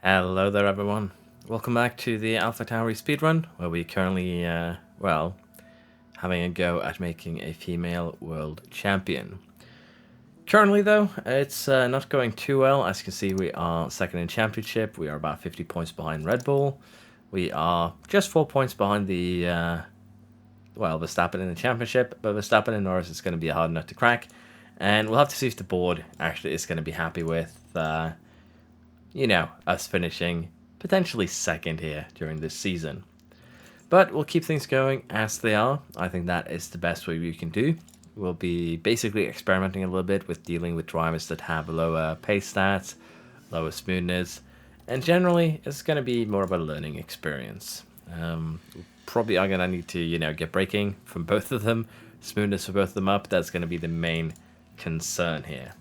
Hello there everyone, welcome back to the Alpha Tauri Speedrun, where we currently, having a go at making a female world champion. Currently though, it's not going too well. As you can see, we are second in championship, we are about 50 points behind Red Bull, we are just 4 points behind the, Verstappen in the championship, but Verstappen and Norris is going to be a hard nut to crack, and we'll have to see if the board actually is going to be happy with, us finishing potentially second here during this season. But we'll keep things going as they are. I think that is the best way we can do. We'll be basically experimenting a little bit with dealing with drivers that have lower pace stats, lower smoothness, and generally it's going to be more of a learning experience. Probably are going to need to, get braking from both of them, smoothness for both of them up. That's going to be the main concern here.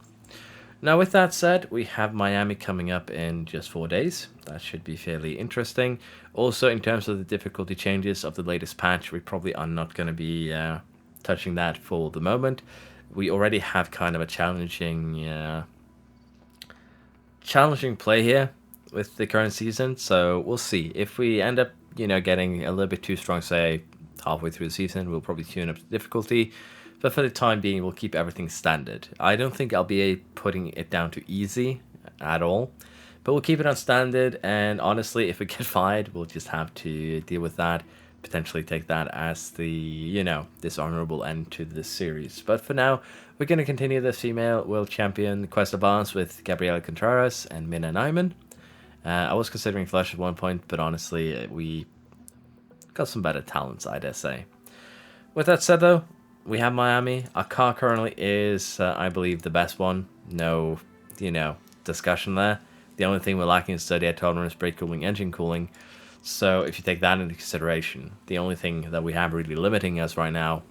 Now, with that said, we have Miami coming up in just 4 days. That should be fairly interesting. Also, in terms of the difficulty changes of the latest patch, we probably are not going to be touching that for the moment. We already have kind of a challenging play here with the current season, so we'll see. If we end up, getting a little bit too strong, say, halfway through the season, we'll probably tune up the difficulty. But for the time being, we'll keep everything standard. I don't think I'll be putting it down to easy at all. But we'll keep it on standard. And honestly, if we get fired, we'll just have to deal with that. Potentially take that as the, dishonorable end to this series. But for now, we're going to continue the female world champion quest of ours with Gabriela Contreras and Minna Nyman. I was considering Flush at one point, but honestly, we got some better talents, I dare say. With that said, though, we have Miami. Our car currently is, I believe, the best one. No, discussion there. The only thing we're lacking is steady air tolerance, brake cooling, engine cooling. So if you take that into consideration, the only thing that we have really limiting us right now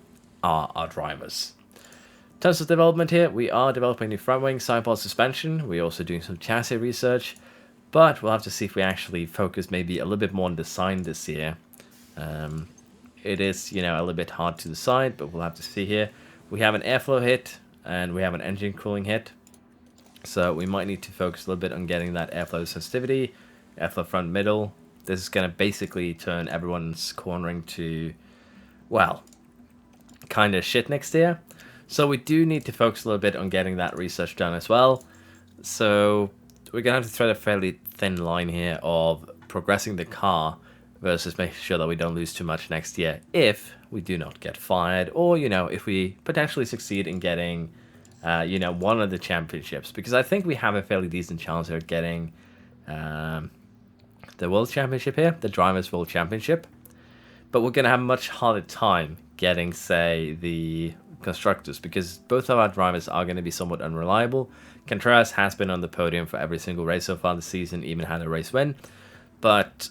are our drivers. In terms of development here, we are developing new front wing, sidepod suspension. We're also doing some chassis research. But we'll have to see if we actually focus maybe a little bit more on design this year. It is, a little bit hard to decide, but we'll have to see here. We have an airflow hit, and we have an engine cooling hit. So we might need to focus a little bit on getting that airflow sensitivity, airflow front middle. This is going to basically turn everyone's cornering to, kind of shit next year. So we do need to focus a little bit on getting that research done as well. So we're going to have to thread a fairly thin line here of progressing the car versus making sure that we don't lose too much next year if we do not get fired, or, if we potentially succeed in getting, one of the championships. Because I think we have a fairly decent chance here at getting the World Championship here, the Drivers' World Championship. But we're going to have a much harder time getting, say, the Constructors, because both of our drivers are going to be somewhat unreliable. Contreras has been on the podium for every single race so far this season, even had a race win. But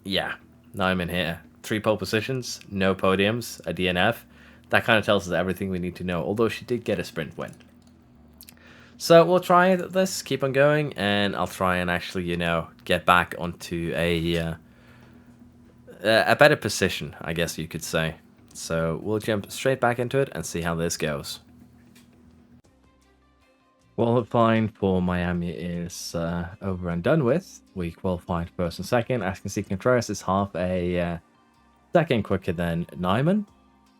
yeah, now I'm in here. 3 pole positions, no podiums, a DNF. That kind of tells us everything we need to know, although she did get a sprint win. So we'll try this, keep on going, and I'll try and actually, get back onto a better position, I guess you could say. So we'll jump straight back into it and see how this goes. Qualifying for Miami is over and done with. We qualified first and second. As you can see, Contreras is half a second quicker than Nyman.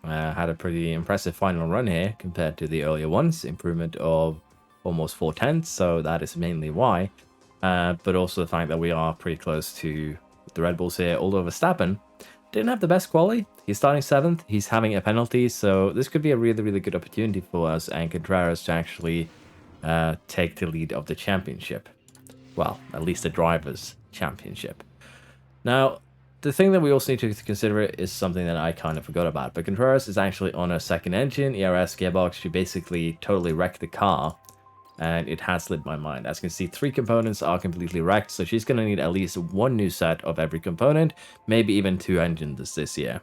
Had a pretty impressive final run here compared to the earlier ones. Improvement of almost 4/10, so that is mainly why. But also the fact that we are pretty close to the Red Bulls here. Although Verstappen didn't have the best quali. He's starting 7th. He's having a penalty, so this could be a really, really good opportunity for us and Contreras to actually take the lead of the championship. Well, at least the Drivers' Championship. Now, the thing that we also need to consider is something that I kind of forgot about. But Contreras is actually on a second engine, ERS gearbox. She basically totally wrecked the car, and it has slipped my mind. As you can see, 3 components are completely wrecked, so she's going to need at least 1 new set of every component, maybe even 2 engines this year.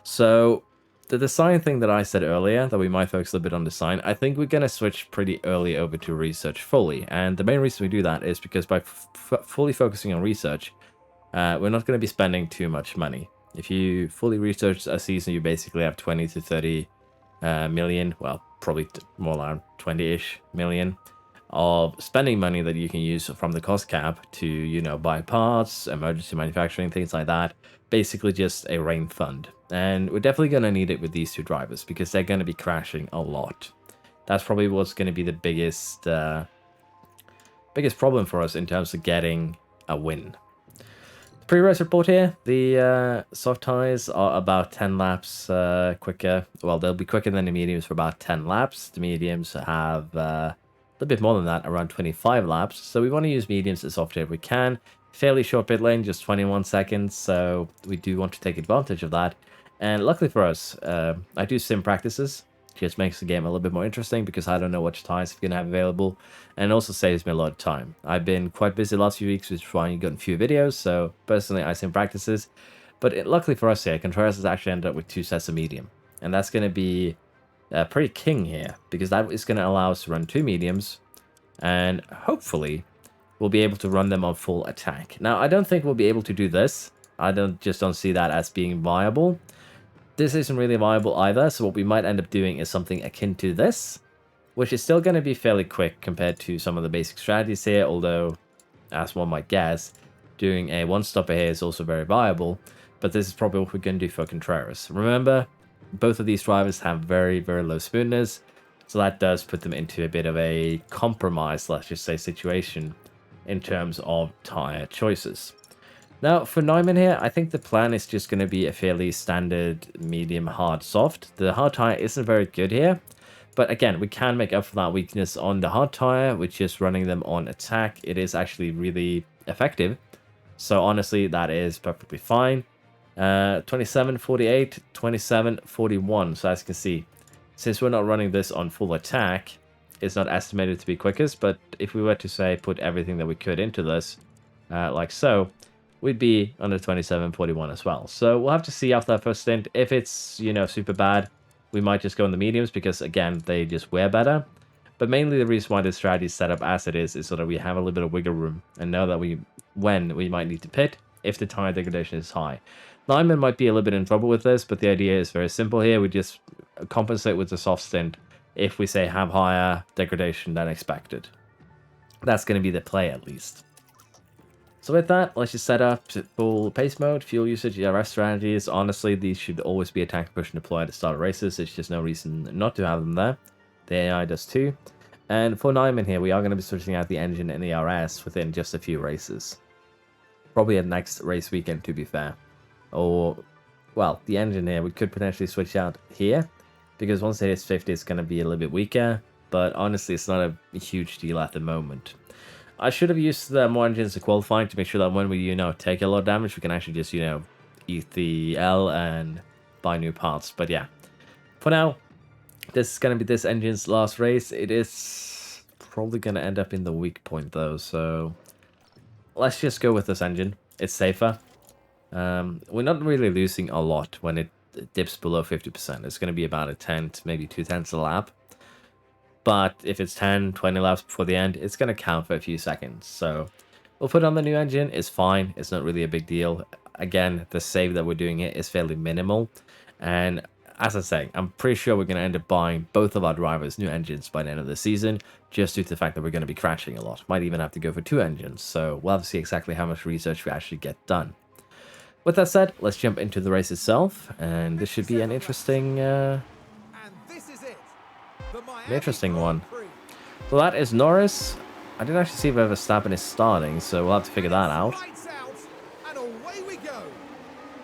So the design thing that I said earlier, that we might focus a little bit on design, I think we're going to switch pretty early over to research fully. And the main reason we do that is because by fully focusing on research, we're not going to be spending too much money. If you fully research a season, you basically have 20 to 30 million, well, probably more around 20-ish million of spending money that you can use from the cost cap to, you know, buy parts, emergency manufacturing, things like that. Basically just a rain fund. And we're definitely going to need it with these two drivers because they're going to be crashing a lot. That's probably what's going to be the biggest problem for us in terms of getting a win. Pre-race report here. The soft tires are about 10 laps quicker. Well, they'll be quicker than the mediums for about 10 laps. The mediums have a little bit more than that, around 25 laps. So we want to use mediums as often as we can. Fairly short pit lane, just 21 seconds. So we do want to take advantage of that. And luckily for us, I do sim practices. Just makes the game a little bit more interesting because I don't know which tires I'm going to have available, and it also saves me a lot of time. I've been quite busy the last few weeks, which is why I've gotten few videos, so personally I sim practices. But luckily for us here, Contreras has actually ended up with 2 sets of medium, and that's going to be pretty king here because that is going to allow us to run 2 mediums, and hopefully we'll be able to run them on full attack. Now, I don't think we'll be able to do this. I don't see that as being viable. This isn't really viable either, so what we might end up doing is something akin to this, which is still going to be fairly quick compared to some of the basic strategies here, although, as one might guess, doing a one-stopper here is also very viable, but this is probably what we're going to do for Contreras. Remember, both of these drivers have very, very low smoothness, so that does put them into a bit of a compromise, let's just say, situation in terms of tyre choices. Now, for Neumann here, I think the plan is just going to be a fairly standard medium, hard, soft. The hard tire isn't very good here, but again, we can make up for that weakness on the hard tire, which is running them on attack. It is actually really effective, so honestly, that is perfectly fine. 27.48, 27.41, so as you can see, since we're not running this on full attack, it's not estimated to be quickest, but if we were to, say, put everything that we could into this, like so, we'd be under 27.41 as well. So we'll have to see after that first stint. If it's, you know, super bad, we might just go in the mediums because, again, they just wear better. But mainly the reason why this strategy is set up as it is so that we have a little bit of wiggle room and know that we might need to pit if the tire degradation is high. Lyman might be a little bit in trouble with this, but the idea is very simple here. We just compensate with the soft stint if we, say, have higher degradation than expected. That's going to be the play, at least. So with that, let's just set up full pace mode, fuel usage, ERS strategies. Honestly, these should always be attack, push, and deploy at the start of races. There's just no reason not to have them there. The AI does too. And for Nyman here, we are going to be switching out the engine and ERS within just a few races. Probably at next race weekend, to be fair. Or, well, the engine here, we could potentially switch out here, because once it hits 50, it's going to be a little bit weaker. But honestly, it's not a huge deal at the moment. I should have used more engines to qualifying to make sure that when we, you know, take a lot of damage, we can actually just, you know, eat the L and buy new parts. But yeah, for now, this is going to be this engine's last race. It is probably going to end up in the weak point though, so let's just go with this engine. It's safer. We're not really losing a lot when it dips below 50%. It's going to be about a tenth, maybe 2/10 a lap. But if it's 10, 20 laps before the end, it's going to count for a few seconds. So we'll put on the new engine. It's fine. It's not really a big deal. Again, the save that we're doing here is fairly minimal. And as I say, I'm pretty sure we're going to end up buying both of our drivers new engines by the end of the season, just due to the fact that we're going to be crashing a lot. Might even have to go for 2 engines. So we'll have to see exactly how much research we actually get done. With that said, let's jump into the race itself. And this should be an interesting one. So that is Norris. I didn't actually see where Verstappen is starting, so we'll have to figure that out.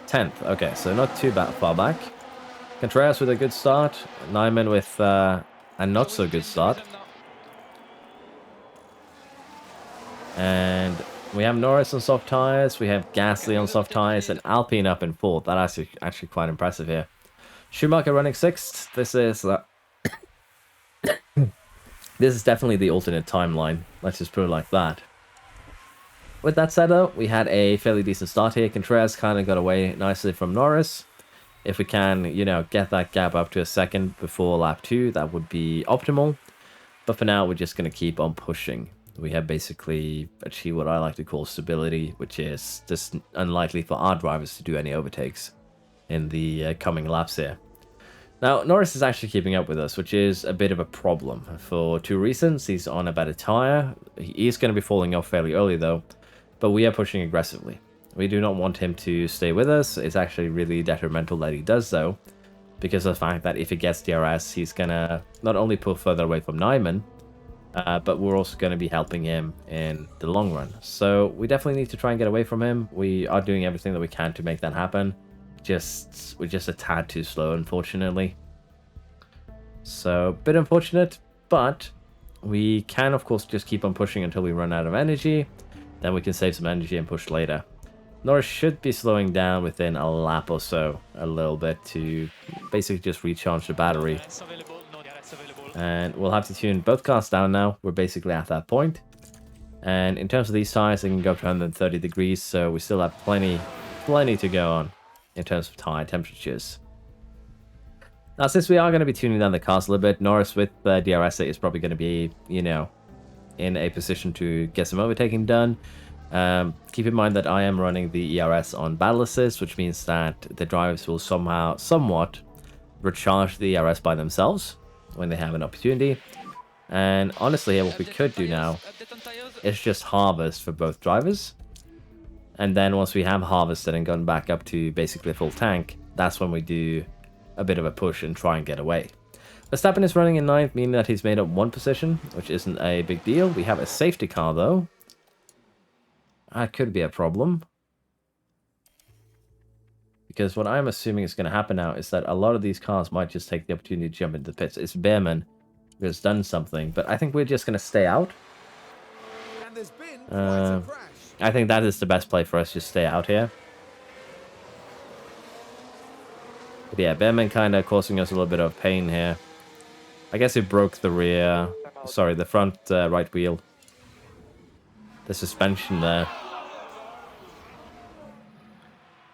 10th. Okay, so not too far back. Contreras with a good start. Nyman with a not so good start. And we have Norris on soft tires. We have Gasly on soft tires, and Alpine up in 4th. That's actually quite impressive here. Schumacher running 6th. This is this is definitely the alternate timeline. Let's just put it like that. With that said, though, we had a fairly decent start here. Contreras kind of got away nicely from Norris. If we can, you know, get that gap up to a second before lap 2, that would be optimal. But for now, we're just going to keep on pushing. We have basically achieved what I like to call stability, which is just unlikely for our drivers to do any overtakes in the coming laps here. Now, Norris is actually keeping up with us, which is a bit of a problem for two reasons. He's on a better tire. He is going to be falling off fairly early, though, but we are pushing aggressively. We do not want him to stay with us. It's actually really detrimental that he does, though, because of the fact that if he gets DRS, he's going to not only pull further away from Nyman, but we're also going to be helping him in the long run. So we definitely need to try and get away from him. We are doing everything that we can to make that happen. We're just a tad too slow, unfortunately. So, a bit unfortunate, but we can, of course, just keep on pushing until we run out of energy. Then we can save some energy and push later. Norris should be slowing down within a lap or so, a little bit, to basically just recharge the battery. And we'll have to tune both cars down now. We're basically at that point. And in terms of these tires, they can go up to 130 degrees, so we still have plenty to go on in terms of tire temperatures. Now, since we are going to be tuning down the cars a little bit, Norris with DRS is probably going to be, you know, in a position to get some overtaking done. Keep in mind that I am running the ERS on Battle Assist, which means that the drivers will somewhat recharge the ERS by themselves when they have an opportunity. And honestly, what we could do now is just harvest for both drivers. And then once we have harvested and gone back up to basically a full tank, that's when we do a bit of a push and try and get away. Verstappen is running in 9th, meaning that he's made up one position, which isn't a big deal. We have a safety car, though. That could be a problem. Because what I'm assuming is going to happen now is that a lot of these cars might just take the opportunity to jump into the pits. It's Behrman who has done something, but I think we're just going to stay out. I think that is the best play for us, just stay out here. But yeah, Behrman kind of causing us a little bit of pain here. I guess he broke the the front right wheel. The suspension there.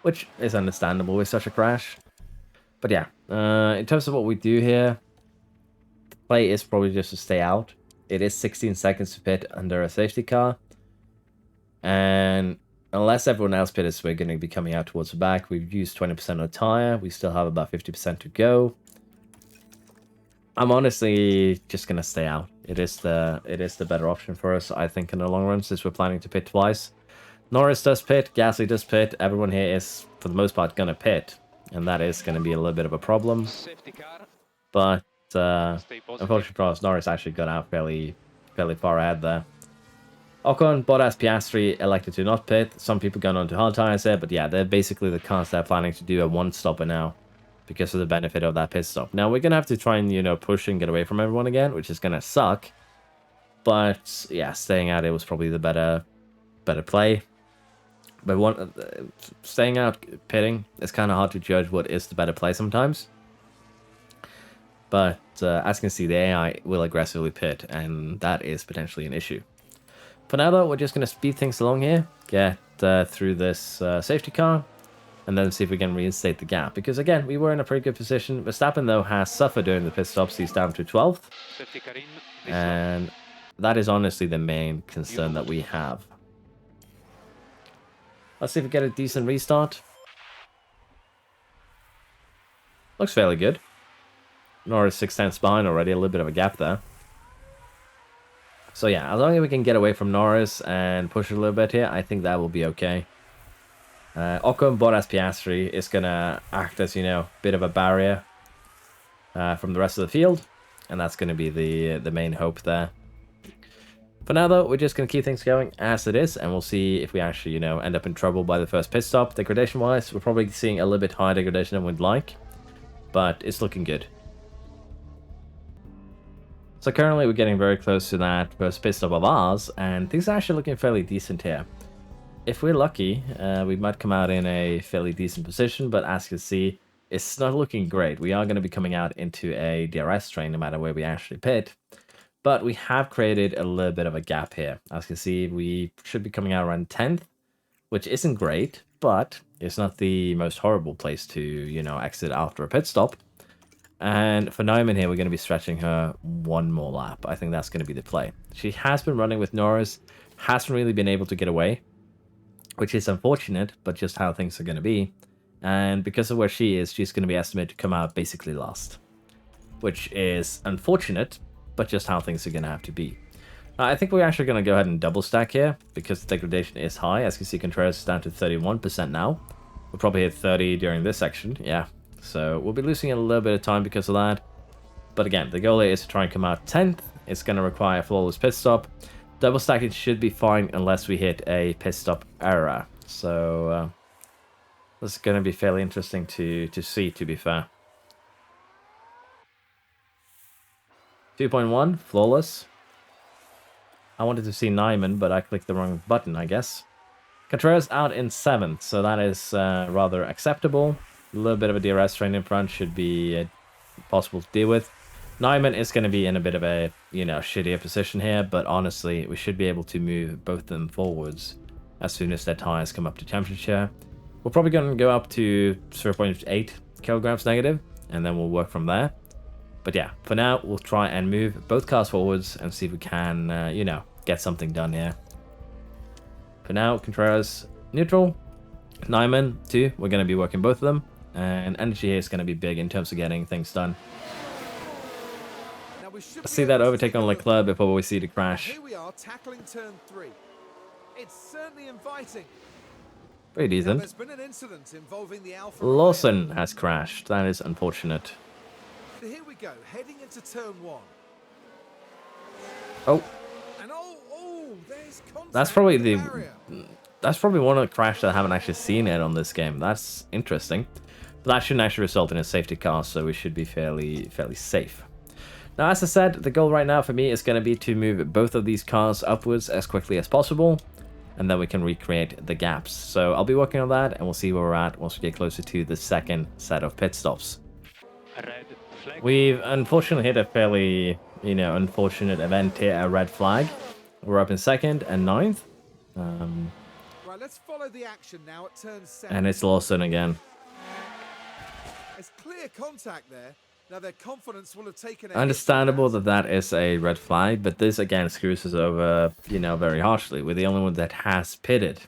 Which is understandable with such a crash. But yeah, in terms of what we do here, the play is probably just to stay out. It is 16 seconds to pit under a safety car. And unless everyone else pits, we're going to be coming out towards the back. We've used 20% of the tire. We still have about 50% to go. I'm honestly just going to stay out. It is the better option for us, I think, in the long run, since we're planning to pit twice. Norris does pit, Gasly does pit. Everyone here is, for the most part, going to pit. And that is going to be a little bit of a problem. But unfortunately for us, Norris actually got out fairly far ahead there. Ocon, Bottas, Piastri elected to not pit. Some people going on to hard tires there, but yeah, they're basically the cars that are planning to do a one-stopper now because of the benefit of that pit stop. Now, we're going to have to try and, you know, push and get away from everyone again, which is going to suck. But yeah, staying out, it was probably the better play. But staying out, pitting, it's kind of hard to judge what is the better play sometimes. But as you can see, the AI will aggressively pit, and that is potentially an issue. For now, though, we're just going to speed things along here, get through this safety car, and then see if we can reinstate the gap. Because, again, we were in a pretty good position. Verstappen, though, has suffered during the pit stops. He's down to 12th. And that is honestly the main concern that we have. Let's see if we get a decent restart. Looks fairly good. Norris 6/10 behind already, a little bit of a gap there. So yeah, as long as we can get away from Norris and push it a little bit here, I think that will be okay. Ocon, Bottas, Piastri is going to act as, you know, a bit of a barrier from the rest of the field. And that's going to be the main hope there. For now, though, we're just going to keep things going as it is, and we'll see if we actually, you know, end up in trouble by the first pit stop. Degradation-wise, we're probably seeing a little bit higher degradation than we'd like, but it's looking good. So currently, we're getting very close to that first pit stop of ours, and things are actually looking fairly decent here. If we're lucky, we might come out in a fairly decent position, but as you can see, it's not looking great. We are going to be coming out into a DRS train no matter where we actually pit. But we have created a little bit of a gap here. As you can see, we should be coming out around 10th, which isn't great, but it's not the most horrible place to, you know, exit after a pit stop. And for Nyman here, we're going to be stretching her one more lap. I think that's going to be the play. She has been running with Norris, hasn't really been able to get away, which is unfortunate, but just how things are going to be. And because of where she is, she's going to be estimated to come out basically last. Which is unfortunate, but just how things are going to have to be. I think we're actually going to go ahead and double stack here, because the degradation is high. As you can see, Contreras is down to 31% now. We'll probably hit 30 during this section, yeah. So we'll be losing a little bit of time because of that. But again, the goal here is to try and come out 10th. It's going to require a flawless pit stop. Double stacking should be fine unless we hit a pit stop error. So this is going to be fairly interesting to see, to be fair. 2.1, flawless. I wanted to see Nyman, but I clicked the wrong button, I guess. Contreras out in 7th, so that is rather acceptable. A little bit of a DRS train in front should be possible to deal with. Nyman is going to be in a bit of a, shittier position here, but honestly, we should be able to move both of them forwards as soon as their tires come up to temperature. We're probably going to go up to 0.8 kilograms negative, and then we'll work from there. But yeah, for now, we'll try and move both cars forwards and see if we can, get something done here. For now, Contreras neutral, Nyman 2, we're going to be working both of them, and energy here is going to be big in terms of getting things done. Let's see that overtake on Leclerc before we see the crash. Here we are tackling turn 3. It's certainly inviting. Pretty decent. There's been an incident involving the Alpha Lawson has crashed. That is unfortunate. So here we go, heading into turn 1. Oh. And there's contact. That's probably one of the crashes that I haven't actually seen it on this game. That's interesting. But that shouldn't actually result in a safety car, so we should be fairly safe. Now, as I said, the goal right now for me is going to be to move both of these cars upwards as quickly as possible, and then we can recreate the gaps. So I'll be working on that, and we'll see where we're at once we get closer to the second set of pit stops. We've unfortunately hit a fairly, unfortunate event here, a red flag. We're up in 2nd and 9th. Right, let's follow the action now at turn 7. And it's Lawson again. There's clear contact there. Now their confidence will have taken. Understandable that is a red flag, but this again screws us over, very harshly. We're the only one that has pitted.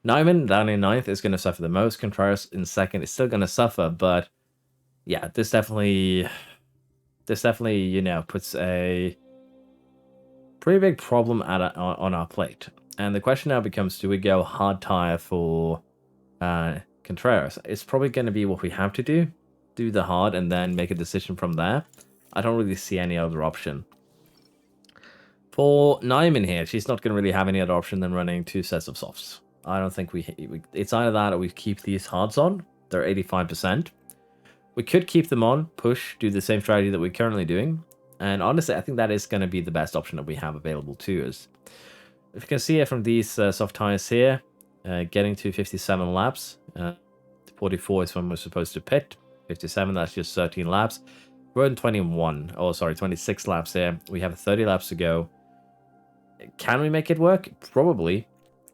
Nyman down in 9th is going to suffer the most. Contreras in 2nd is still going to suffer, but yeah, this definitely, puts a pretty big problem on our plate. And the question now becomes, do we go hard tire for Contreras? It's probably going to be what we have to do the hard and then make a decision from there. I don't really see any other option. For Nyman here, she's not going to really have any other option than running 2 sets of softs. I don't think it's either that or we keep these hards on. They're 85%. We could keep them on, push, do the same strategy that we're currently doing. And honestly, I think that is going to be the best option that we have available to us. If you can see it from these soft tires here, getting to 57 laps. 44 is when we're supposed to pit. 57, that's just 13 laps. We're in 26 laps here. We have 30 laps to go. Can we make it work? Probably.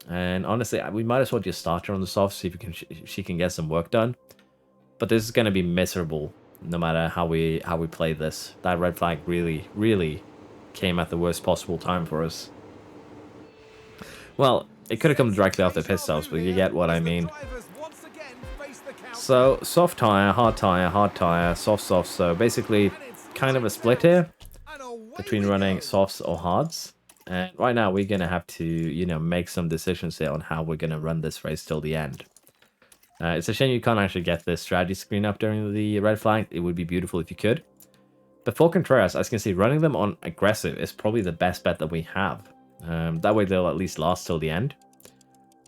And honestly, we might as well just start her on the soft, see if she can get some work done. But this is going to be miserable no matter how we play this. That red flag really came at the worst possible time for us. Well, it could have come directly off the pit stops, but you get what I mean. So, soft tire, hard tire, soft. So basically, kind of a split here between running softs or hards. And right now, we're going to have to, make some decisions here on how we're going to run this race till the end. It's a shame you can't actually get this strategy screen up during the red flag. It would be beautiful if you could. But for Contreras, as you can see, running them on aggressive is probably the best bet that we have. That way, they'll at least last till the end.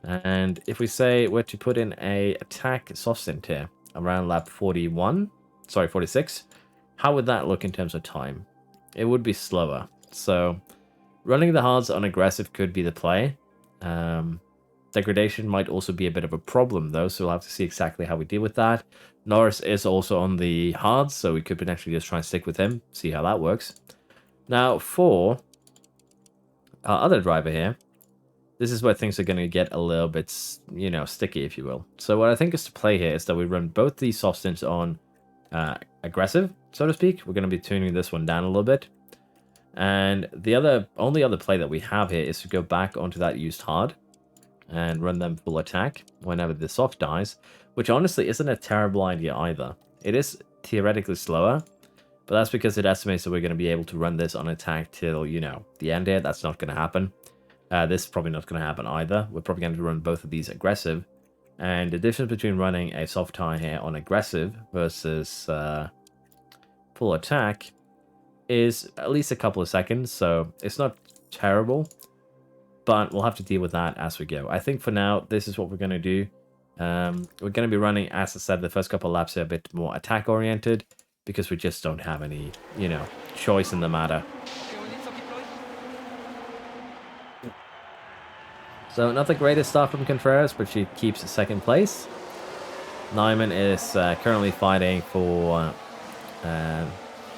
And if we say we're to put in a attack soft stint here around lap 46, how would that look in terms of time? It would be slower. So running the hards on aggressive could be the play. Degradation might also be a bit of a problem though, so we'll have to see exactly how we deal with that. Norris is also on the hards, so we could potentially just try and stick with him, see how that works. Now for our other driver here, this is where things are going to get a little bit, sticky, if you will. So what I think is to play here is that we run both these soft stints on aggressive, so to speak. We're going to be tuning this one down a little bit. And the only other play that we have here is to go back onto that used hard. and run them full attack whenever the soft dies, which honestly isn't a terrible idea either. It is theoretically slower, but that's because it estimates that we're going to be able to run this on attack till, you know, the end here. That's not going to happen. This is probably not going to happen either. We're probably going to run both of these aggressive. And the difference between running a soft tie here on aggressive versus full attack is at least a couple of seconds, so it's not terrible, but we'll have to deal with that as we go. I think for now, this is what we're going to do. We're going to be running, as I said, the first couple of laps are a bit more attack-oriented, because we just don't have any, you know, choice in the matter. So not the greatest start from Contreras, but she keeps second place. Nyman is currently fighting for,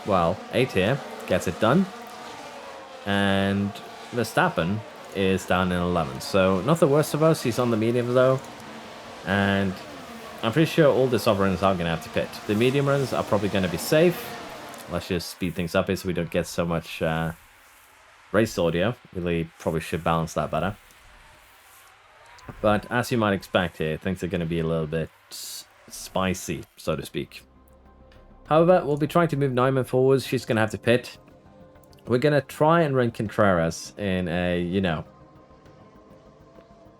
well, 8 here. Gets it done. And Verstappen is down in 11. So not the worst of us. He's on the medium though. And I'm pretty sure all the soft runs are going to have to pit. The medium runs are probably going to be safe. Let's just speed things up here so we don't get so much race audio. Really probably should balance that better. But as you might expect here, things are going to be a little bit spicy, so to speak. However, we'll be trying to move Nyman forwards. She's going to have to pit. We're going to try and run Contreras in a, you know,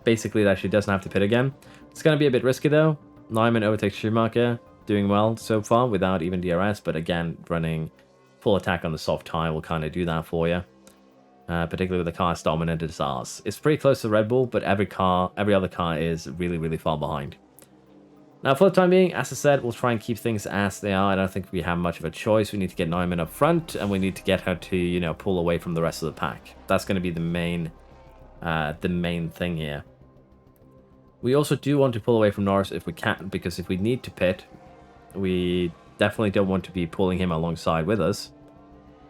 basically that she doesn't have to pit again. It's going to be a bit risky though. Nyman overtakes Schumacher, doing well so far without even DRS, but again, running full attack on the soft tire will kind of do that for you. Particularly with the car as dominant as ours. It's pretty close to Red Bull, but every other car is really, really far behind. Now, for the time being, as I said, we'll try and keep things as they are. I don't think we have much of a choice. We need to get Nyman up front, and we need to get her to, you know, pull away from the rest of the pack. That's going to be the main thing here. We also do want to pull away from Norris if we can, because if we need to pit, we definitely don't want to be pulling him alongside with us.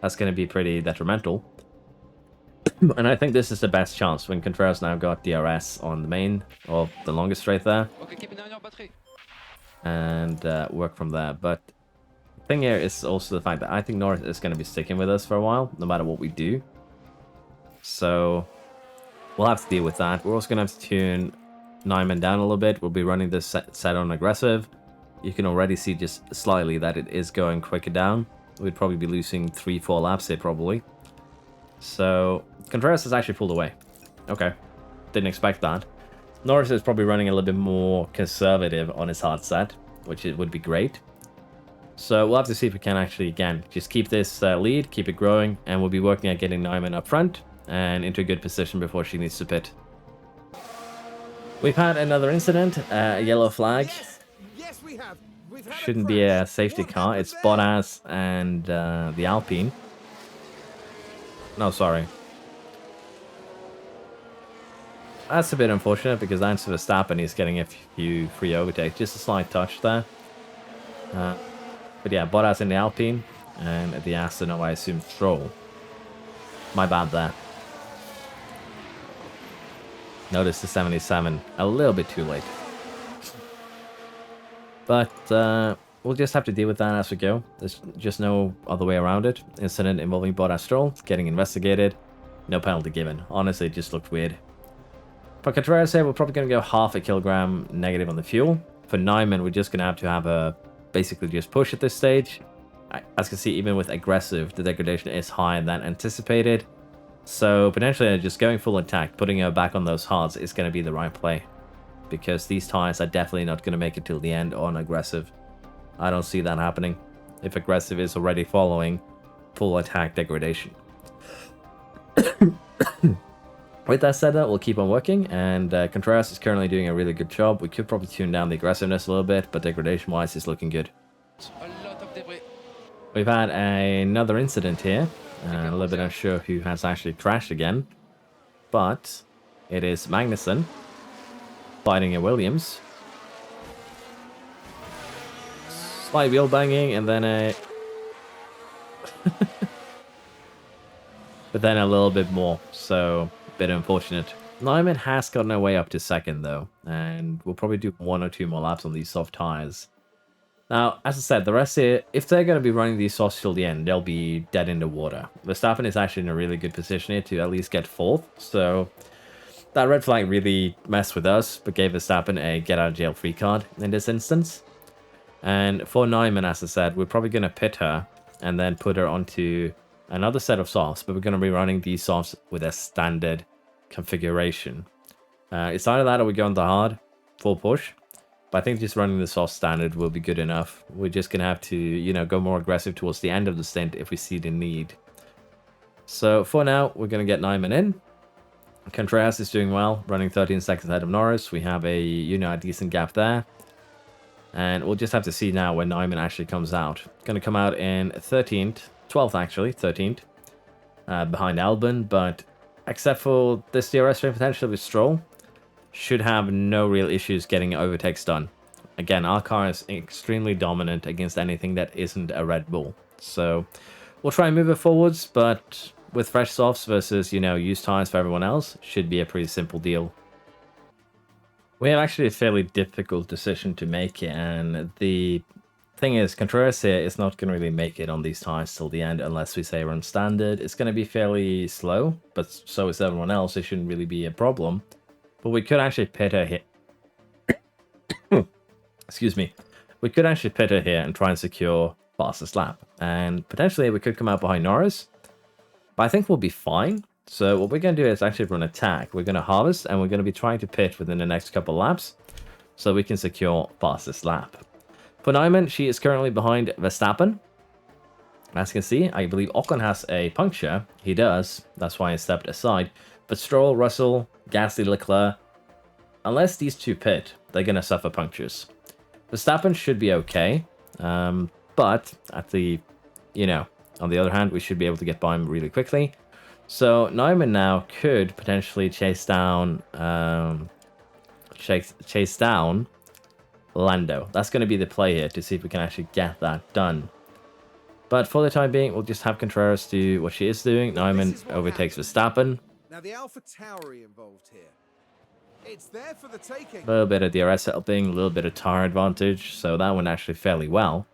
That's going to be pretty detrimental. And I think this is the best chance when Contreras now got DRS on the main, or the longest straight there. And work from there. But the thing here is also the fact that I think Norris is going to be sticking with us for a while, no matter what we do. So we'll have to deal with that. We're also going to have to tune Nyman down a little bit. We'll be running this set on aggressive. You can already see just slightly that it is going quicker down. We'd probably be losing 3-4 laps here probably. So Contreras has actually pulled away. Okay, didn't expect that. Norris is probably running a little bit more conservative on his hard set, which it would be great. So we'll have to see if we can actually, again, just keep this lead, keep it growing, and we'll be working at getting Nyman up front and into a good position before she needs to pit. We've had another incident, a yellow flag. Yes, we have. Shouldn't be a safety car. It's Bottas and the Alpine. No, sorry. That's a bit unfortunate because thanks to Verstappen, he's getting a few free overtakes. Just a slight touch there. But yeah, Bottas in the Alpine and the Aston, I assume Stroll. My bad there. Notice the 77 a little bit too late. But we'll just have to deal with that as we go. There's just no other way around it. Incident involving Bottas Stroll getting investigated. No penalty given. Honestly, it just looked weird. For Contreras here, we're probably going to go half a kilogram negative on the fuel. For Nyman, we're just going to have a basically just push at this stage. As you can see, even with aggressive, the degradation is higher than anticipated. So potentially just going full attack, putting her back on those hards is going to be the right play. Because these tires are definitely not going to make it till the end on aggressive. I don't see that happening if aggressive is already following full attack degradation. With that said, we'll keep on working, and Contreras is currently doing a really good job. We could probably tune down the aggressiveness a little bit, but degradation-wise, it's looking good. We've had another incident here. A little bit unsure who has actually crashed again, but it is Magnussen fighting a Williams. Slight wheel banging, and then a... but then a little bit more, so a bit unfortunate. Nyman has gotten her way up to second, though, and we'll probably do 1 or 2 more laps on these soft tires. Now, as I said, the rest here, if they're going to be running these softs till the end, they'll be dead in the water. Verstappen is actually in a really good position here to at least get 4th, so That red flag really messed with us, but gave Verstappen a get-out-of-jail-free card in this instance. And for Nyman, as I said, we're probably going to pit her and then put her onto another set of softs, but we're going to be running these softs with a standard configuration. It's either that or we go on the hard, full push. But I think just running the soft standard will be good enough. We're just going to have to, you know, go more aggressive towards the end of the stint if we see the need. So for now, we're going to get Nyman in. Contreras is doing well, running 13 seconds ahead of Norris. We have a, you know, a decent gap there. And we'll just have to see now when Nyman actually comes out. Going to come out in 13th, 12th actually, 13th, behind Albon. But except for this DRS train potential with Stroll, should have no real issues getting overtakes done. Again, our car is extremely dominant against anything that isn't a Red Bull. So we'll try and move it forwards, but with fresh softs versus, you know, used tires for everyone else, should be a pretty simple deal. We have actually a fairly difficult decision to make here, and the thing is, Contreras here is not going to really make it on these tires till the end unless we say run standard. It's going to be fairly slow, but so is everyone else. It shouldn't really be a problem. But we could actually pit her here. Excuse me. We could actually pit her here and try and secure fastest lap. And potentially we could come out behind Norris. But I think we'll be fine. So what we're going to do is actually run attack. We're going to harvest and we're going to be trying to pit within the next couple laps so we can secure fastest lap. For Nyman, she is currently behind Verstappen. As you can see, I believe Ocon has a puncture. He does. That's why I stepped aside. But Stroll, Russell, Gasly, Leclerc, unless these two pit, they're going to suffer punctures. Verstappen should be okay. But at the, you know, on the other hand, we should be able to get by him really quickly. So Nyman now could potentially chase down Lando. That's going to be the play here to see if we can actually get that done. But for the time being, we'll just have Contreras do what she is doing. Nyman overtakes Verstappen. Now the Alpha Tauri involved here. It's there for the taking. A little bit of DRS helping, a little bit of tire advantage, so that went actually fairly well.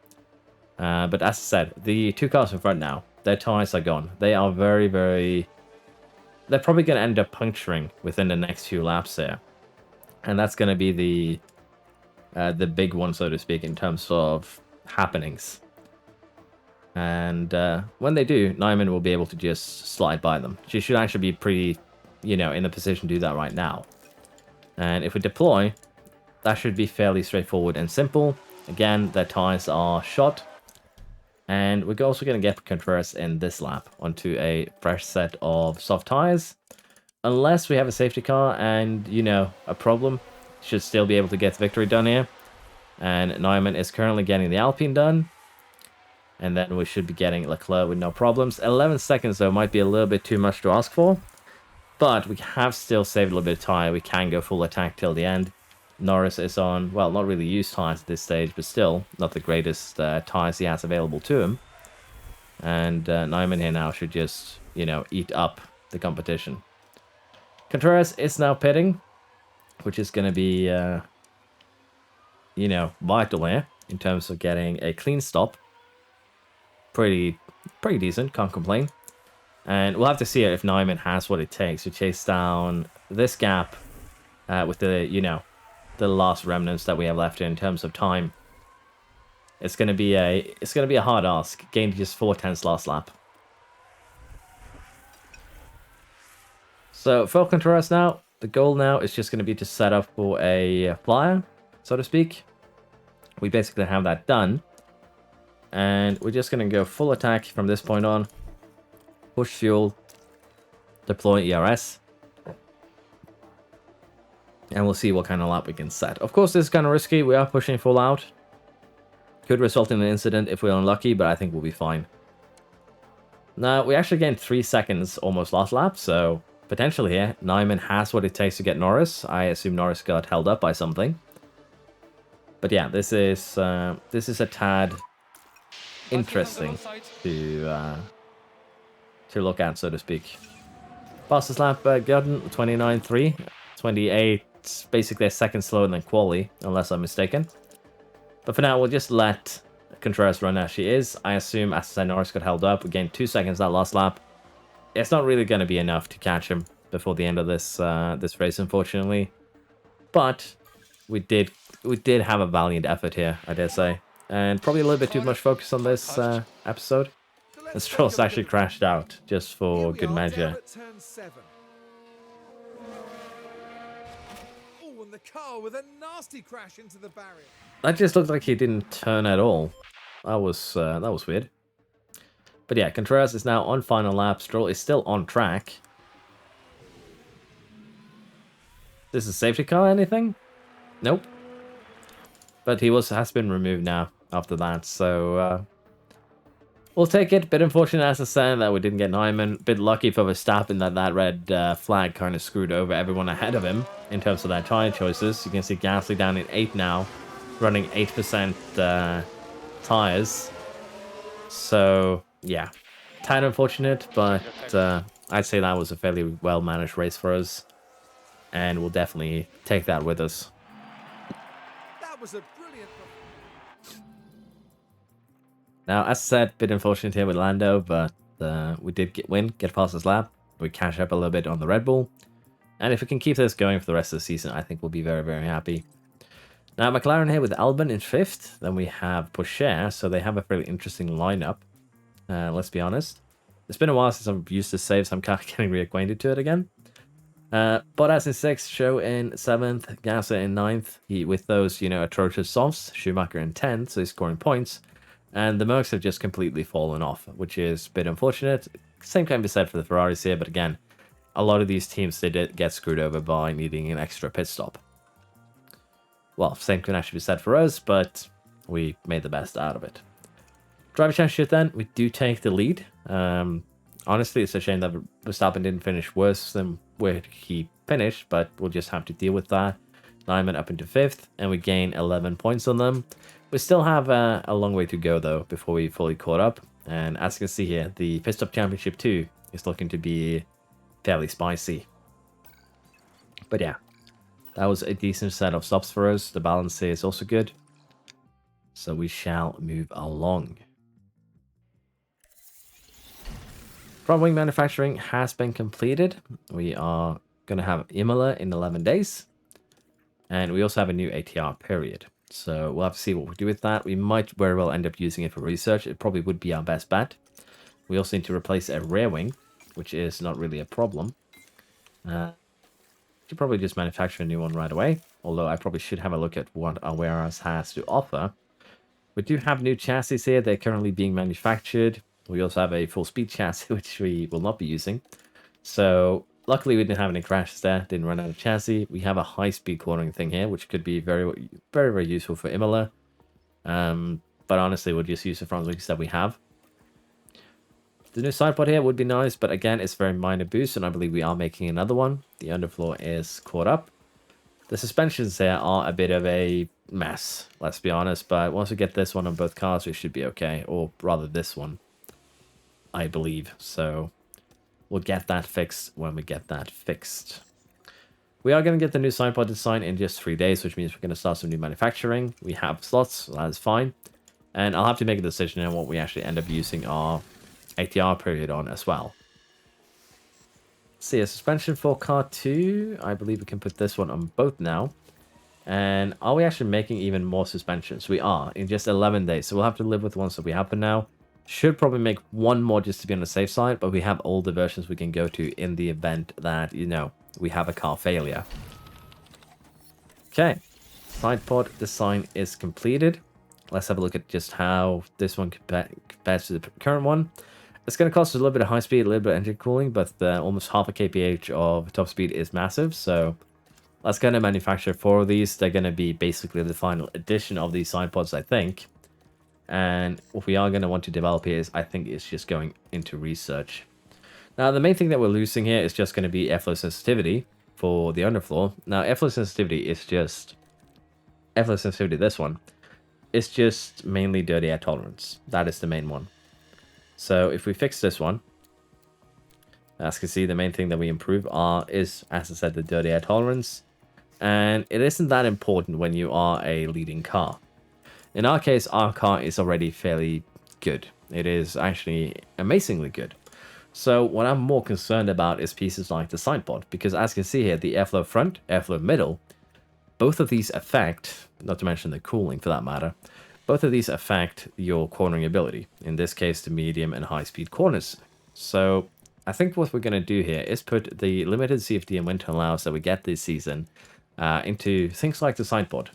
But as I said, the two cars in front now, their tires are gone. They are very, very... They're probably going to end up puncturing within the next few laps there. And that's going to be the big one, so to speak, in terms of happenings. And when they do, Nyman will be able to just slide by them. She should actually be pretty, you know, in the position to do that right now. And if we deploy, that should be fairly straightforward and simple. Again, their tires are shot. And we're also going to get Contreras in this lap onto a fresh set of soft tires. Unless we have a safety car and, you know, a problem, should still be able to get victory done here. And Nyman is currently getting the Alpine done. And then we should be getting Leclerc with no problems. 11 seconds, though, might be a little bit too much to ask for. But we have still saved a little bit of tire. We can go full attack till the end. Norris is on, well, not really used tires at this stage, but still not the greatest tires he has available to him. And Nyman here now should just, you know, eat up the competition. Contreras is now pitting, which is going to be, you know, vital here in terms of getting a clean stop. Pretty decent, can't complain. And we'll have to see if Nyman has what it takes to chase down this gap with the, you know, the last remnants that we have left in terms of time. It's gonna be a hard ask. Gained just 4/10 last lap. So for Contreras now, the goal now is just gonna be to set up for a flyer, so to speak. We basically have that done. And we're just gonna go full attack from this point on. Push fuel, deploy ERS. And we'll see what kind of lap we can set. Of course, this is kind of risky. We are pushing full out. Could result in an incident if we're unlucky, but I think we'll be fine. Now, we actually gained 3 seconds almost last lap, so potentially here, Nyman has what it takes to get Norris. I assume Norris got held up by something. But yeah, this is a tad interesting to look at, so to speak. Fastest lap gotten 29.3, 28. It's basically a second slower than quali, unless I'm mistaken. But for now, we'll just let Contreras run as she is. I assume as Norris got held up, we gained 2 seconds that last lap. It's not really going to be enough to catch him. before the end of this this race, unfortunately. But we did have a valiant effort here, I dare say, and probably a little bit too much focus on this episode. So The let's Stroll's take a look actually at crashed out just Here for we good are, down measure. at turn 7. Oh, and the car with a nasty crash into the barrier. That just looked like he didn't turn at all. That was weird. But yeah, Contreras is now on final lap. Stroll is still on track. This is a safety car, anything? Nope. But he has been removed now after that, so we'll take it. Bit unfortunate, as I said, that we didn't get Nyman. Bit lucky for Verstappen that red flag kind of screwed over everyone ahead of him in terms of their tyre choices. You can see Gasly down in 8 now, running 8% tyres. So, yeah. Tad unfortunate, but I'd say that was a fairly well-managed race for us. And we'll definitely take that with us. That was a brilliant. Now, as I said, bit unfortunate here with Lando, but we did get past his lap. We catch up a little bit on the Red Bull. And if we can keep this going for the rest of the season, I think we'll be very, very happy. Now, McLaren here with Albon in 5th. Then we have Porsche, so they have a fairly interesting lineup. Let's be honest. It's been a while since I've used this save, so I'm kind of getting reacquainted to it again. Bottas in 6th, Show in 7th, Gasly in 9th. With those, atrocious softs, Schumacher in 10th, so he's scoring points. And the Mercs have just completely fallen off, which is a bit unfortunate. Same can be said for the Ferraris here, but again, a lot of these teams, they did get screwed over by needing an extra pit stop. Well, same can actually be said for us, but we made the best out of it. Driver Championship then, we do take the lead. Honestly, it's a shame that Verstappen didn't finish worse than where he finished, but we'll just have to deal with that. Nyman up into 5th, and we gain 11 points on them. We still have a long way to go, though, before we fully caught up. And as you can see here, the Pit Stop Championship 2 is looking to be fairly spicy. But yeah, that was a decent set of stops for us. The balance here is also good. So we shall move along. Front wing manufacturing has been completed. We are going to have Imola in 11 days. And we also have a new ATR period. So we'll have to see what we do with that. We might very well end up using it for research. It probably would be our best bet. We also need to replace a rear wing, which is not really a problem. Should probably just manufacture a new one right away. Although I probably should have a look at what our warehouse has to offer. We do have new chassis here. They're currently being manufactured. We also have a full speed chassis, which we will not be using. So luckily we didn't have any crashes there. Didn't run out of chassis. We have a high speed cornering thing here, which could be very, very, very useful for Imola. But honestly, we'll just use the front wings that we have. The new side pod here would be nice, but again, it's very minor boost, and I believe we are making another one. The underfloor is caught up. The suspensions there are a bit of a mess, let's be honest, but once we get this one on both cars, we should be okay, or rather this one, I believe. So we'll get that fixed when we get that fixed. We are going to get the new side pod design in just 3 days, which means we're going to start some new manufacturing. We have slots, so that is fine. And I'll have to make a decision on what we actually end up using our ATR period on as well. Let's see, a suspension for car 2. I believe we can put this one on both now. And are we actually making even more suspensions? We are, in just 11 days. So we'll have to live with the ones that we have for now. Should probably make one more just to be on the safe side, but we have all the versions we can go to in the event that, we have a car failure. Okay, side pod design is completed. Let's have a look at just how this one compares to the current one. It's going to cost us a little bit of high speed, a little bit of engine cooling, but almost half a kph of top speed is massive. So let's kind of manufacture 4 of these. They're going to be basically the final edition of these side pods, I think. And what we are going to want to develop here is, I think, it's just going into research. Now, the main thing that we're losing here is just going to be airflow sensitivity for the underfloor. Now, airflow sensitivity is just... Airflow sensitivity, this one, is just mainly dirty air tolerance. That is the main one. So if we fix this one, as you can see, the main thing that we improve is, as I said, the dirty air tolerance. And it isn't that important when you are a leading car. In our case, our car is already fairly good. It is actually amazingly good. So what I'm more concerned about is pieces like the sidepod, because as you can see here, the airflow front, airflow middle, both of these affect, not to mention the cooling for that matter, both of these affect your cornering ability, in this case the medium and high speed corners. So I think what we're going to do here is put the limited CFD and winter allows that we get this season into things like the sideboard.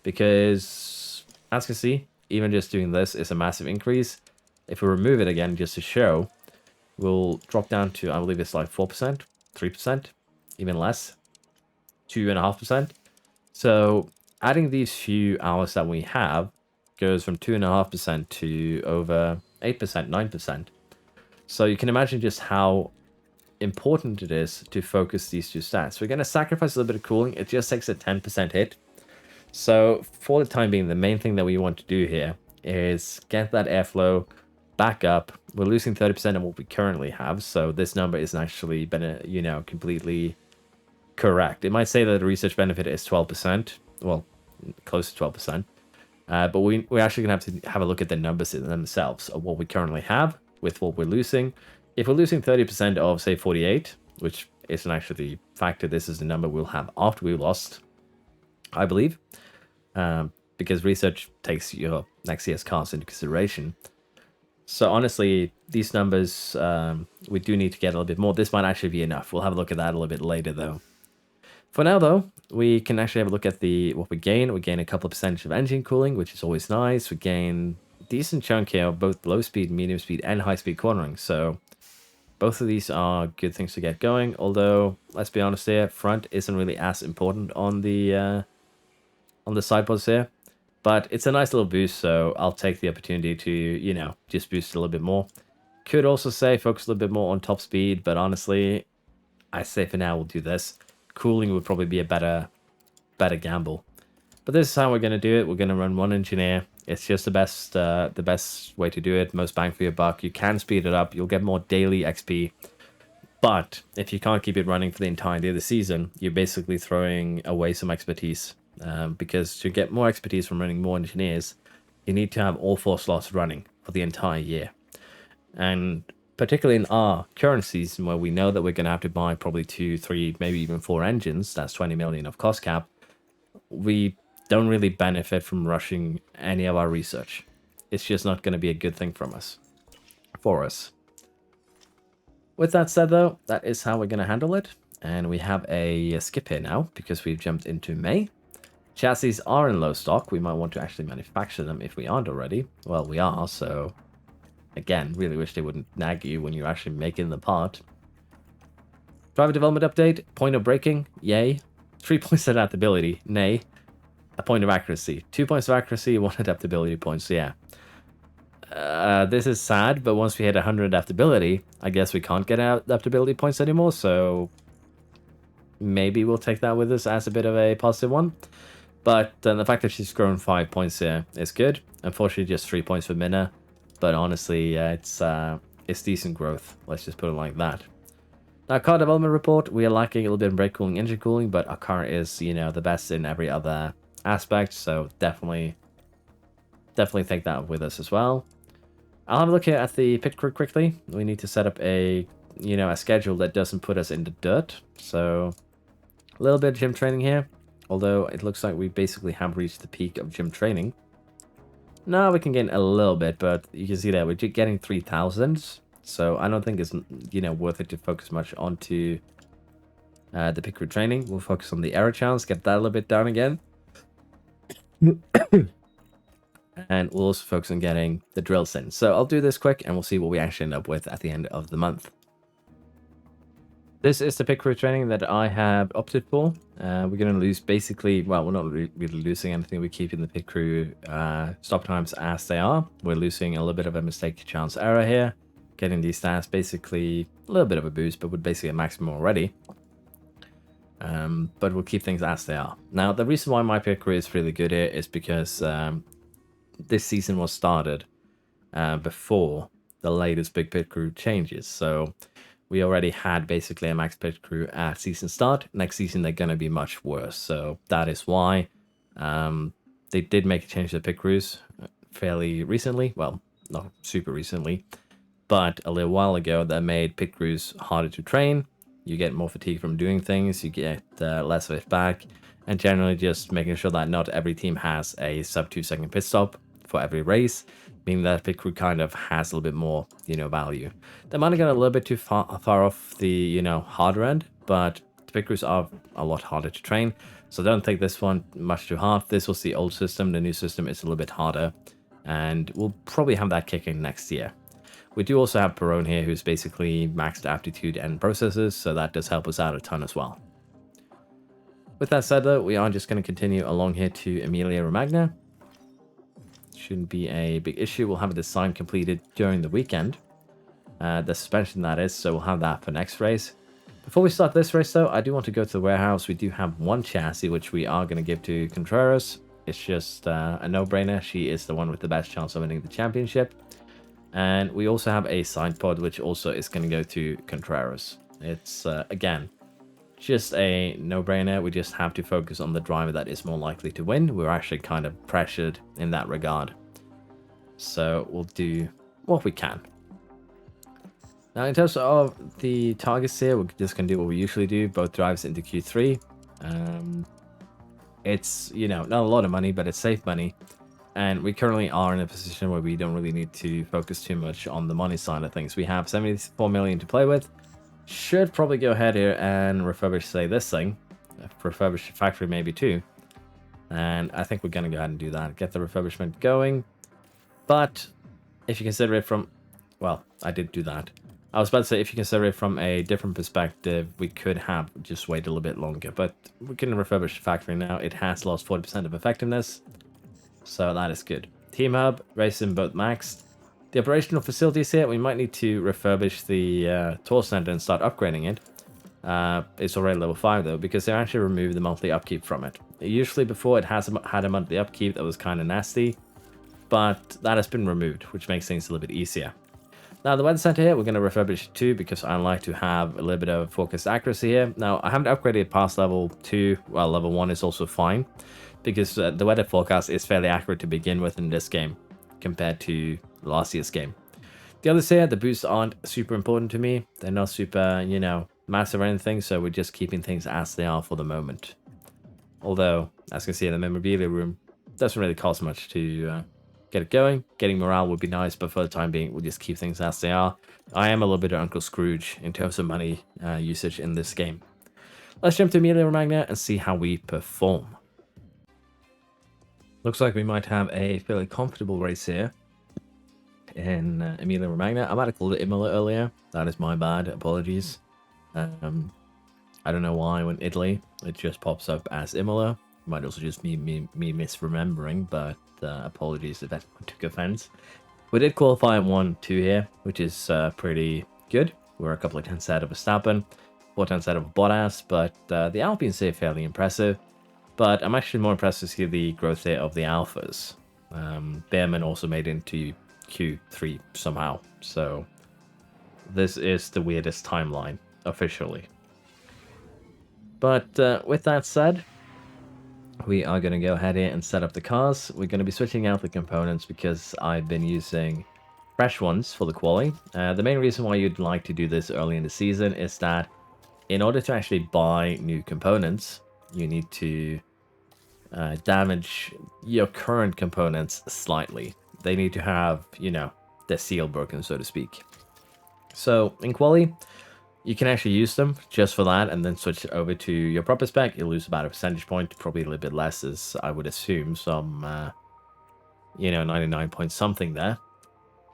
Because as you can see, even just doing this is a massive increase. If we remove it again just to show, we'll drop down to, I believe it's like 4%, 3%, even less, 2.5%. So adding these few hours that we have goes from 2.5% to over 8%, 9%. So you can imagine just how important it is to focus these two stats. We're going to sacrifice a little bit of cooling. It just takes a 10% hit. So for the time being, the main thing that we want to do here is get that airflow back up. We're losing 30% of what we currently have, so this number isn't actually been, completely correct. It might say that the research benefit is 12%, well, close to 12%, but we're actually going to have to have a look at the numbers in themselves of what we currently have with what we're losing. If we're losing 30% of, say, 48, which isn't actually the factor, this is the number we'll have after we lost, I believe, because research takes your next year's costs into consideration. So honestly, these numbers, we do need to get a little bit more. This might actually be enough. We'll have a look at that a little bit later, though. For now, though, we can actually have a look at what we gain. We gain a couple of percentage of engine cooling, which is always nice. We gain a decent chunk here of both low speed, medium speed, and high speed cornering. So both of these are good things to get going. Although, let's be honest here, front isn't really as important on the sideboards here. But it's a nice little boost, so I'll take the opportunity to, just boost a little bit more. Could also say focus a little bit more on top speed, but honestly, I say for now we'll do this. Cooling would probably be a better gamble. But this is how we're going to do it. We're going to run one engineer. It's just the best way to do it. Most bang for your buck. You can speed it up. You'll get more daily XP. But if you can't keep it running for the entirety of the season, you're basically throwing away some expertise. Because to get more expertise from running more engineers, you need to have all 4 slots running for the entire year. And particularly in our current season, where we know that we're going to have to buy probably 2, 3, maybe even 4 engines, that's 20 million of cost cap, we don't really benefit from rushing any of our research. It's just not going to be a good thing for us. With that said, though, that is how we're going to handle it. And we have a skip here now, because we've jumped into May. Chassis are in low stock. We might want to actually manufacture them if we aren't already. Well, we are, so again, really wish they wouldn't nag you when you're actually making the part. Driver development update, point of braking, yay. 3 points of adaptability, nay. A point of accuracy. 2 points of accuracy, 1 adaptability points, yeah. This is sad, but once we hit 100 adaptability, I guess we can't get adaptability points anymore, so maybe we'll take that with us as a bit of a positive one. But the fact that she's grown 5 points here is good. Unfortunately, just 3 points for Minna. But honestly, it's decent growth. Let's just put it like that. Now, car development report. We are lacking a little bit in brake cooling, engine cooling, but our car is, the best in every other aspect. So definitely take that with us as well. I'll have a look here at the pit crew quickly. We need to set up a schedule that doesn't put us in the dirt. So a little bit of gym training here. Although it looks like we basically have reached the peak of gym training. No, we can gain a little bit, but you can see that we're getting 3,000. So I don't think it's, worth it to focus much onto the pit crew training. We'll focus on the error challenge, get that a little bit down again. And we'll also focus on getting the drills in. So I'll do this quick and we'll see what we actually end up with at the end of the month. This is the pit crew training that I have opted for. We're going to lose basically, well, we're not really losing anything. We're keeping the pit crew stop times as they are. We're losing a little bit of a mistake chance error here. Getting these stats basically a little bit of a boost, but we're basically at maximum already. But we'll keep things as they are. Now, the reason why my pit crew is really good here is because this season was started before the latest big pit crew changes. So we already had basically a max pit crew at season start. Next season, they're going to be much worse. So that is why they did make a change to the pit crews fairly recently. Well, not super recently. but a little while ago that made pit crews harder to train. You get more fatigue from doing things, you get less of it back, and generally just making sure that not every team has a sub 2 second pit stop for every race, meaning that pit crew kind of has a little bit more, value. They might have gone a little bit too far off the, harder end, but the pit crews are a lot harder to train, so don't take this one much too hard. This was the old system, the new system is a little bit harder, and we'll probably have that kicking next year. We do also have Perone here, who's basically maxed aptitude and processes, so that does help us out a ton as well. With that said, though, we are just going to continue along here to Emilia Romagna. Shouldn't be a big issue. We'll have a design completed during the weekend. The suspension, that is, so we'll have that for next race. Before we start this race, though, I do want to go to the warehouse. We do have one chassis, which we are going to give to Contreras. It's just a no-brainer. She is the one with the best chance of winning the championship. And we also have a side pod, which also is going to go to Contreras. It's, again, just a no-brainer. We just have to focus on the driver that is more likely to win. We're actually kind of pressured in that regard. So we'll do what we can. Now, in terms of the targets here, we're just going to do what we usually do. Both drives into Q3. It's, not a lot of money, but it's safe money. And we currently are in a position where we don't really need to focus too much on the money side of things. We have 74 million to play with. Should probably go ahead here and refurbish, say, this thing. Refurbish the factory maybe too. And I think we're going to go ahead and do that. Get the refurbishment going. But if you consider it from... Well, I did do that. I was about to say, if you consider it from a different perspective, we could have just waited a little bit longer. But we can refurbish the factory now. It has lost 40% of effectiveness. So that is good. Team Hub, Racing both maxed. The operational facilities here, we might need to refurbish the tour center and start upgrading it. It's already level 5 though, because they actually removed the monthly upkeep from it. Usually before it has had a monthly upkeep that was kind of nasty, but that has been removed, which makes things a little bit easier. Now the weather center here, we're going to refurbish it too, because I like to have a little bit of focused accuracy here. Now I haven't upgraded past level 2, well level 1 is also fine, because the weather forecast is fairly accurate to begin with in this game, compared to last year's game. The others here, the boosts aren't super important to me. They're not super, massive or anything, so we're just keeping things as they are for the moment. Although, as you can see in the memorabilia room, it doesn't really cost much to get it going. Getting morale would be nice, but for the time being, we'll just keep things as they are. I am a little bit of Uncle Scrooge in terms of money usage in this game. Let's jump to Emilia Romagna and see how we perform. Looks like we might have a fairly comfortable race here in Emilia Romagna. I might have called it Imola earlier. That is my bad. Apologies. I don't know why when Italy it just pops up as Imola. Might also just be me misremembering, but apologies if anyone took offense. We did qualify at 1-2 here, which is pretty good. We're a couple of tenths out of Verstappen, 4 tenths out of Bottas, but the Alpines are fairly impressive. But I'm actually more impressed to see the growth here of the Alphas. Behrman also made it into Q3 somehow. So this is the weirdest timeline, officially. But with that said, we are going to go ahead here and set up the cars. We're going to be switching out the components because I've been using fresh ones for the quali. The main reason why you'd like to do this early in the season is that in order to actually buy new components, you need to damage your current components slightly. They need to have, their seal broken, so to speak. So in quali, you can actually use them just for that and then switch over to your proper spec. You'll lose about a percentage point, probably a little bit less, as I would assume, some 99 point something there.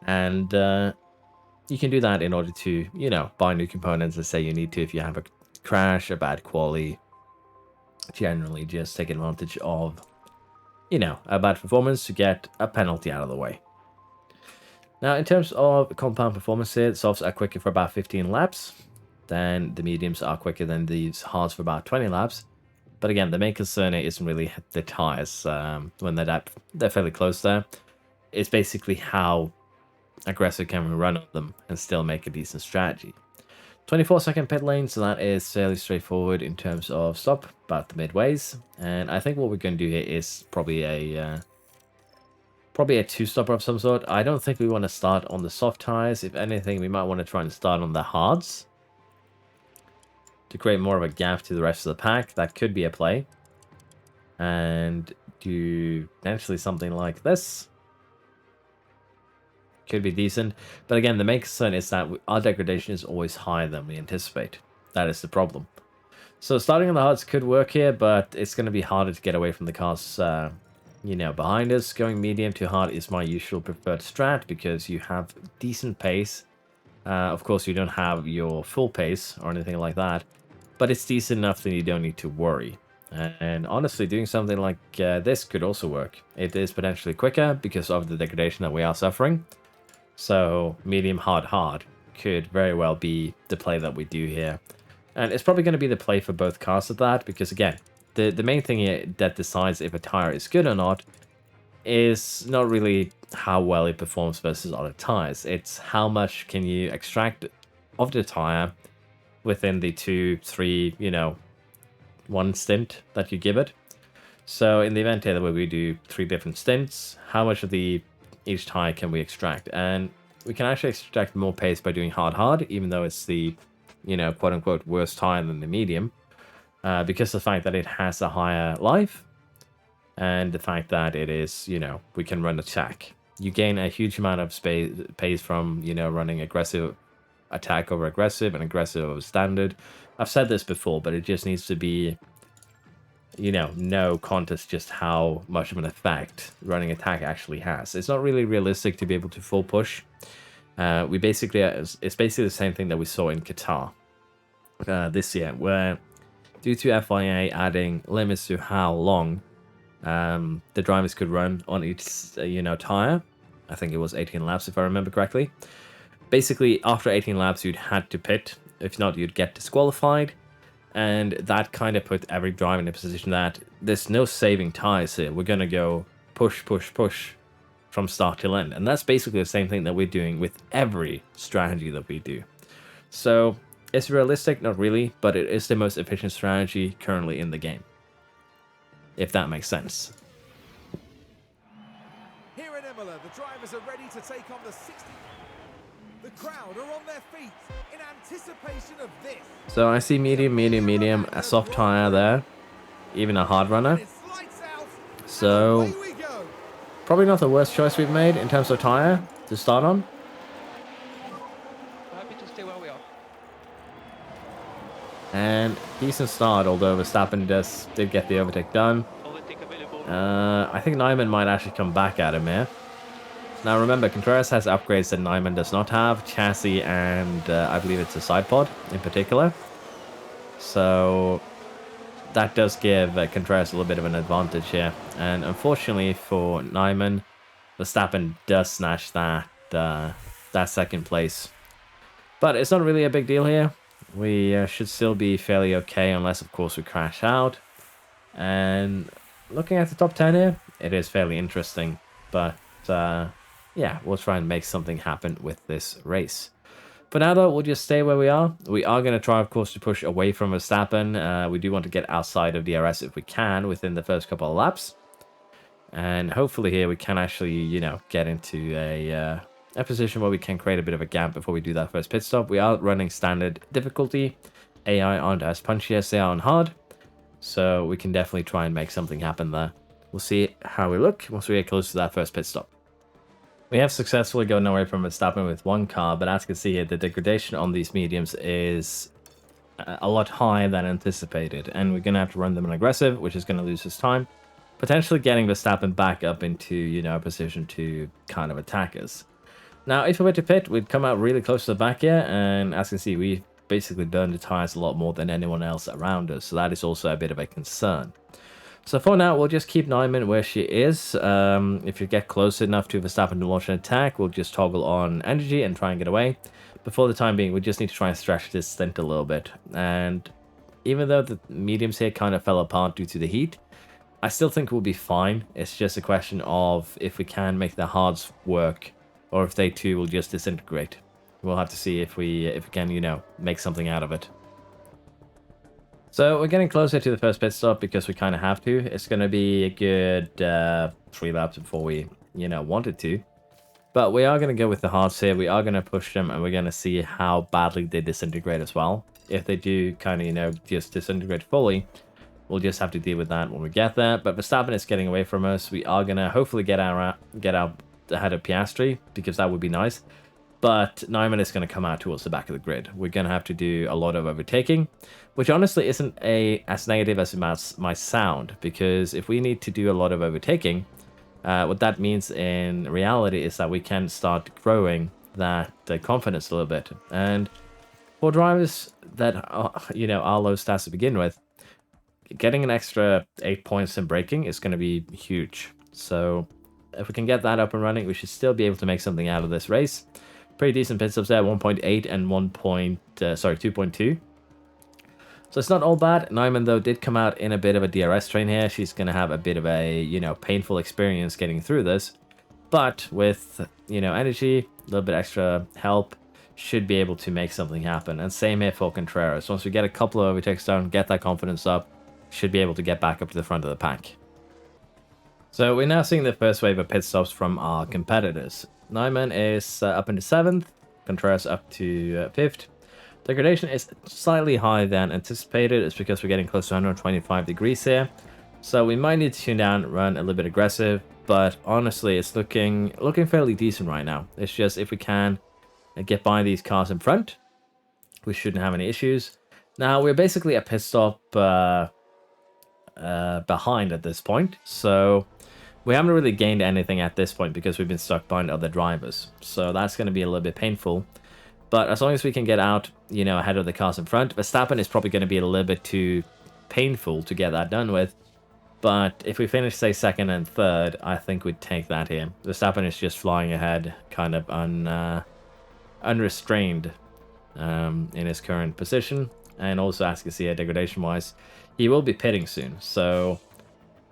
And you can do that in order to, buy new components. Let's say you need to, if you have a crash, a bad quali, generally just take advantage of, a bad performance to get a penalty out of the way. Now, in terms of compound performance here, the softs are quicker for about 15 laps. Then the mediums are quicker than these hards for about 20 laps. But again, the main concern isn't really the tires when they're fairly close there. It's basically how aggressive can we run on them and still make a decent strategy. 24-second pit lane, so that is fairly straightforward in terms of stop, about the midways. And I think what we're going to do here is probably a Probably a two-stopper of some sort. I don't think we want to start on the soft tires. If anything, we might want to try and start on the hards to create more of a gap to the rest of the pack. That could be a play. And do potentially something like this. Could be decent. But again, the main concern is that our degradation is always higher than we anticipate. That is the problem. So starting on the hards could work here, but it's going to be harder to get away from the cars, you know, behind us. Going medium to hard is my usual preferred strat because you have decent pace. Of course, you don't have your full pace or anything like that, but it's decent enough that you don't need to worry. And honestly, doing something like this could also work. It is potentially quicker because of the degradation that we are suffering. So medium, hard could very well be the play that we do here. And it's probably going to be the play for both cars at that, because again, the main thing here that decides if a tire is good or not is not really how well it performs versus other tires. It's how much can you extract of the tire within the 2, 3, you know, 1 stint that you give it. So in the event here where we do 3 different stints, how much of each tire can we extract? And we can actually extract more pace by doing hard, even though it's the, you know, quote-unquote worse tire than the medium, because of the fact that it has a higher life and the fact that it is, you know, we can run attack. You gain a huge amount of pace from, you know, running aggressive attack over aggressive and aggressive over standard. I've said this before, but it just needs to be, you know, no contest just how much of an effect running attack actually has. It's not really realistic to be able to full push. It's basically the same thing that we saw in Qatar this year, where due to FIA adding limits to how long the drivers could run on each, you know, tire. I think it was 18 laps if I remember correctly. Basically, after 18 laps, you'd had to pit. If not, you'd get disqualified. And that kind of put every driver in a position that there's no saving tires here. We're going to go push from start till end. And that's basically the same thing that we're doing with every strategy that we do. So it's realistic, not really, but it is the most efficient strategy currently in the game. If that makes sense. Here in Imola, the drivers are ready to take on the 60. The crowd are on their feet in anticipation of this. So I see medium, a soft tire there, even a hard runner. So probably not the worst choice we've made in terms of tire to start on. Happy to stay where we are. And decent start, although Verstappen did get the overtake done. Overtake available. I think Nyman might actually come back at him here. Now remember, Contreras has upgrades that Nyman does not have, chassis and I believe it's a side pod in particular. So that does give Contreras a little bit of an advantage here. And unfortunately for Nyman, Verstappen does snatch that second place. But it's not really a big deal here. We should still be fairly okay, unless of course we crash out. And looking at the top 10 here, it is fairly interesting. But yeah, we'll try and make something happen with this race. For now though, we'll just stay where we are. We are going to try, of course, to push away from Verstappen. We do want to get outside of DRS if we can within the first couple of laps. And hopefully here we can actually, you know, get into a position where we can create a bit of a gap before we do that first pit stop. We are running standard difficulty. AI aren't as punchy as they are on hard. So we can definitely try and make something happen there. We'll see how we look once we get close to that first pit stop. We have successfully gotten away from Verstappen with one car, but as you can see here, the degradation on these mediums is a lot higher than anticipated. And we're going to have to run them in aggressive, which is going to lose us time. Potentially getting Verstappen back up into, you know, a position to kind of attack us. Now, if we were to pit, we'd come out really close to the back here, and as you can see, we basically burned the tires a lot more than anyone else around us, so that is also a bit of a concern. So for now, we'll just keep Nyman where she is. If you get close enough to Verstappen to launch an attack, we'll just toggle on energy and try and get away. But for the time being, we just need to try and stretch this stint a little bit. And even though the mediums here kind of fell apart due to the heat, I still think we'll be fine. It's just a question of if we can make the hards work, or if they too will just disintegrate. We'll have to see if we can, you know, make something out of it. So we're getting closer to the first pit stop because we kind of have to. It's going to be a good 3 laps before we wanted to. But we are going to go with the hards here. We are going to push them, and we're going to see how badly they disintegrate as well. If they do kind of, just disintegrate fully, we'll just have to deal with that when we get there. But Verstappen is getting away from us. We are going to hopefully get out ahead of Piastri, because that would be nice. But Nyman is going to come out towards the back of the grid. We're going to have to do a lot of overtaking, which honestly isn't as negative as it might sound, because if we need to do a lot of overtaking, what that means in reality is that we can start growing that confidence a little bit. And for drivers that are low stats to begin with, getting an extra 8 points in braking is going to be huge. So if we can get that up and running, we should still be able to make something out of this race. Pretty decent pit stops there, 1.8 and 2.2. So it's not all bad. Nyman, though, did come out in a bit of a DRS train here. She's going to have a bit of a, painful experience getting through this. But with, energy, a little bit extra help, should be able to make something happen. And same here for Contreras. Once we get a couple of overtakes down, get that confidence up, should be able to get back up to the front of the pack. So we're now seeing the first wave of pit stops from our competitors. Nyman is up into 7th, Contreras up to 5th. Degradation is slightly higher than anticipated. It's because we're getting close to 125 degrees here. So we might need to tune down, run a little bit aggressive. But honestly, it's looking fairly decent right now. It's just if we can get by these cars in front, we shouldn't have any issues. Now, we're basically a pit stop behind at this point. So we haven't really gained anything at this point because we've been stuck behind other drivers. So that's going to be a little bit painful. But as long as we can get out, ahead of the cars in front, Verstappen is probably going to be a little bit too painful to get that done with. But if we finish, say, 2nd and 3rd, I think we'd take that here. Verstappen is just flying ahead, kind of unrestrained in his current position. And also, as you can see here, degradation-wise, he will be pitting soon. So